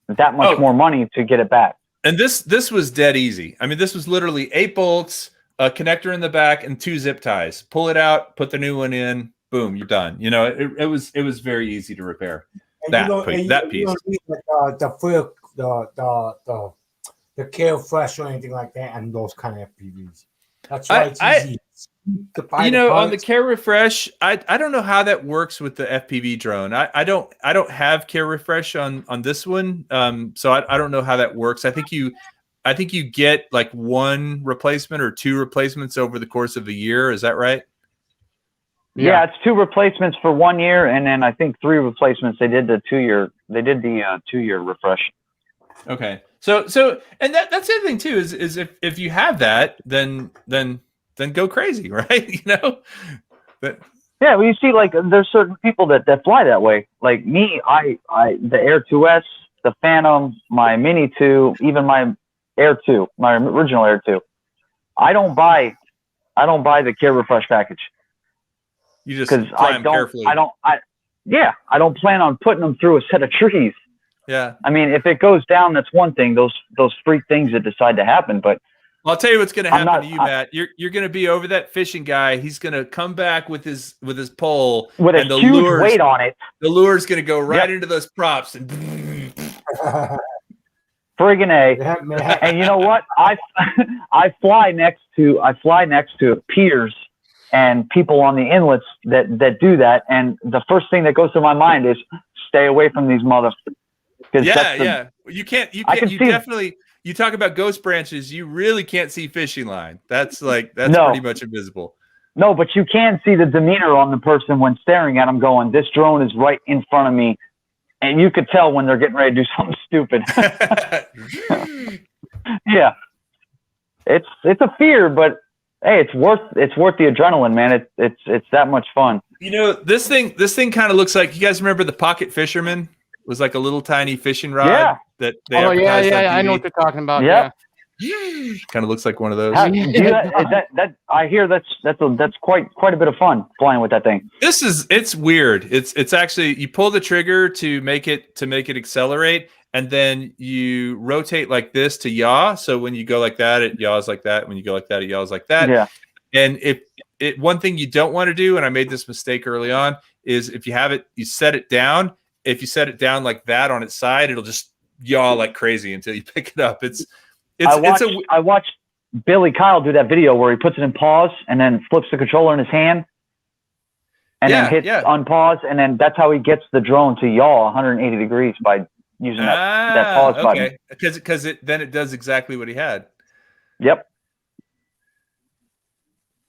that much more money to get it back. And this was dead easy. I mean, this was literally 8 bolts, a connector in the back, and 2 zip ties. Pull it out, put the new one in, boom, you're done. You know, it was very easy to repair that piece. You don't need the Care Fresh or anything like that, and those kind of FPVs. That's why it's easy. You know, on the Care Refresh, I don't know how that works with the FPV drone. I don't have Care Refresh on this one, so I don't know how that works. I think you get like 1 replacement or 2 replacements over the course of a year. Is that right? Yeah, it's 2 replacements for 1 year, and then I think 3 replacements. They did the 2-year. They did the 2-year refresh. Okay, so and that's the other thing too is if you have that, then go crazy, right? You know, but yeah, well, you see, like there's certain people that fly that way. Like me, I the Air 2S, the Phantom, my Mini 2, even my Air 2, my original Air 2. I don't buy the Care Refresh package. You just fly them carefully. I don't plan on putting them through a set of trees. Yeah. I mean, if it goes down, that's one thing. Those freak things that decide to happen, but I'll tell you what's going to happen not- to you, Matt. You're going to be over that fishing guy. He's going to come back with his pole with a and the huge lures. weight on it. The lure's going to go right into those props and Friggin' A. Yeah, man. And you know what? I fly next to piers and people on the inlets that do that. And the first thing that goes through my mind is stay away from these motherfuckers. yeah. You can see- definitely. You talk about ghost branches. You really can't see fishing line. That's No. pretty much invisible. No, but you can see the demeanor on the person when staring at them going, this drone is right in front of me. And you could tell when they're getting ready to do something stupid. Yeah. It's a fear, but hey, it's worth the adrenaline, man. It's that much fun. You know, this thing kind of looks like, you guys remember the Pocket Fisherman? It was like a little tiny fishing rod Yeah. that they Oh yeah, advertised on yeah. I know TV. what you're talking about. Yep. Yeah. Kind of looks like one of those. That I hear that's quite a bit of fun flying with that thing. It's weird. It's actually, you pull the trigger to make it accelerate, and then you rotate like this to yaw. So when you go like that, it yaws like that. When you go like that, it yaws like that. Yeah. And one thing you don't want to do, and I made this mistake early on, is if you have it, you set it down. If you set it down like that on its side, it'll just yaw like crazy until you pick it up. I watched Billy Kyle do that video where he puts it in pause and then flips the controller in his hand and then hits unpause, and then that's how he gets the drone to yaw 180 degrees by using that pause button. Because then it does exactly what he had. Yep.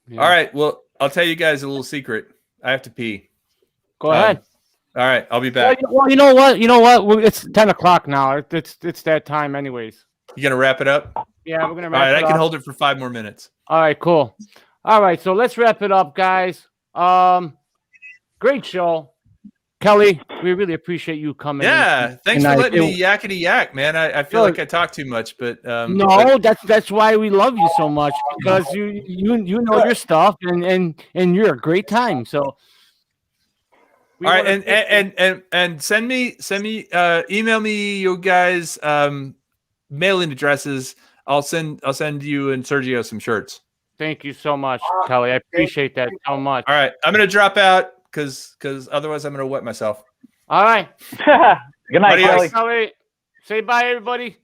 Yeah. All right. Well, I'll tell you guys a little secret. I have to pee. Go ahead. All right. I'll be back. Well, you know what? It's 10 o'clock now. It's that time, anyways. You gonna wrap it up? Yeah, we're gonna All wrap right. it I can up. hold it for 5 more minutes. All right, cool. All right, so let's wrap it up, guys. Great show, Kelly. We really appreciate you coming. Yeah. Thanks for letting me yakety yak, man. I feel like I talk too much, but no, that's why we love you so much, because you know your stuff, and you're a great time. So all right, and send me email me you guys mailing addresses. I'll send you and Sergio some shirts. thank you so much, Kelly. I appreciate that so much. All right, I'm gonna drop out because otherwise I'm gonna wet myself. All right, Good night, Adios. Kelly. Kelly. Say bye, everybody.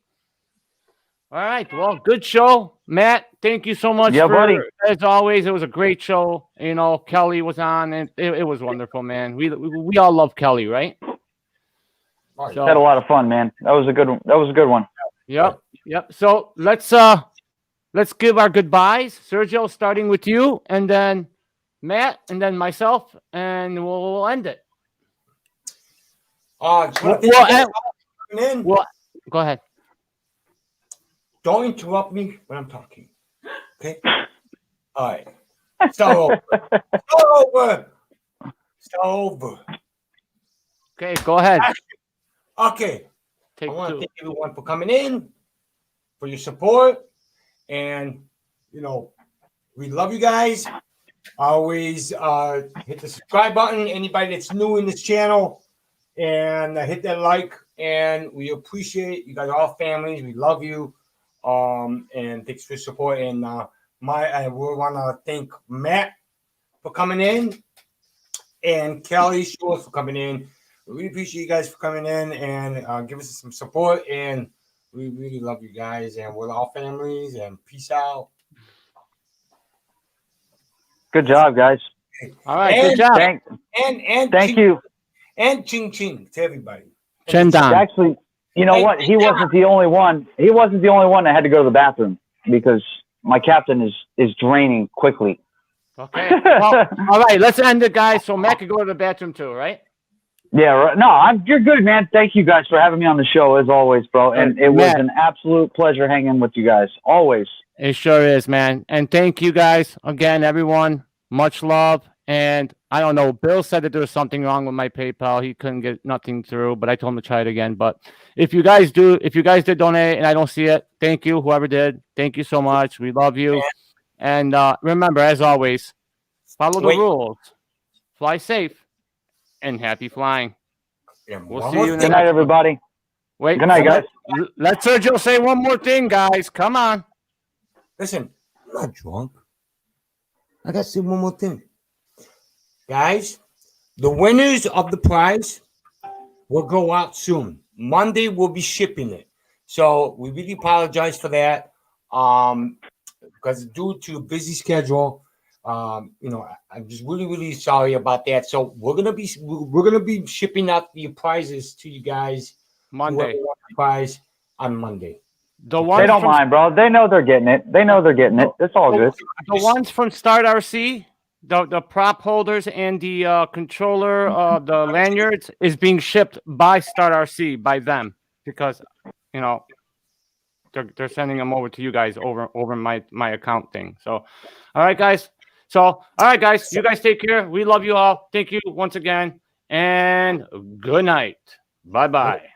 All right. Well, good show, Matt. Thank you so much. Yeah, buddy. As always, it was a great show. You know, Kelly was on, and it was wonderful, man. We all love Kelly, right? So, Had a lot of fun, man. That was a good one. Yep. So let's give our goodbyes. Sergio, starting with you, and then Matt, and then myself, and we'll end it. Well, go ahead. Don't interrupt me when I'm talking. Okay? All right. Start over. Okay, go ahead. Okay. Take I want to two. thank everyone for coming in, for your support, and we love you guys. Always hit the subscribe button. Anybody that's new in this channel, and hit that like. And we appreciate you guys are all families. We love you. And thanks for your support. And I will want to thank Matt for coming in, and Kelly Shores for coming in. We really appreciate you guys for coming in and give us some support. And we really love you guys. And we're all families. And peace out. Good job, guys. All right, And good job. And Thank you. And ching ching to everybody. Chendan. Actually, you know what? He wasn't the only one. He wasn't the only one that had to go to the bathroom because my captain is draining quickly. Okay. Well, all right, let's end it, guys. So Matt can go to the bathroom too, right? Yeah, right. No, you're good, man. Thank you guys for having me on the show as always, bro. And it was an absolute pleasure hanging with you guys. Always. It sure is, man. And thank you guys again, everyone. Much love. And I don't know, Bill said that there was something wrong with my PayPal. He couldn't get nothing through, but I told him to try it again. But if you guys did donate and I don't see it, thank you, whoever did. Thank you so much. We love you. And remember, as always, follow the rules. Fly safe and happy flying. We'll see you Good night, everybody. Wait. Good night, guys. Let Sergio say one more thing, guys. Come on. Listen, I'm not drunk. I got to say one more thing. Guys, the winners of the prize will go out soon. Monday, we'll be shipping it. So we really apologize for that. Because due to a busy schedule, I'm just really, really sorry about that. So we're gonna be shipping out the prizes to you guys Monday. whoever wants the prize on Monday. The ones They don't from, mind, bro. They know they're getting it. It's all good. the ones from Start RC, the prop holders and the controller, the lanyards is being shipped by Start RC by them because they're sending them over to you guys over my account thing. So, all right, guys. You guys take care. We love you all. Thank you once again, and good night. Bye bye.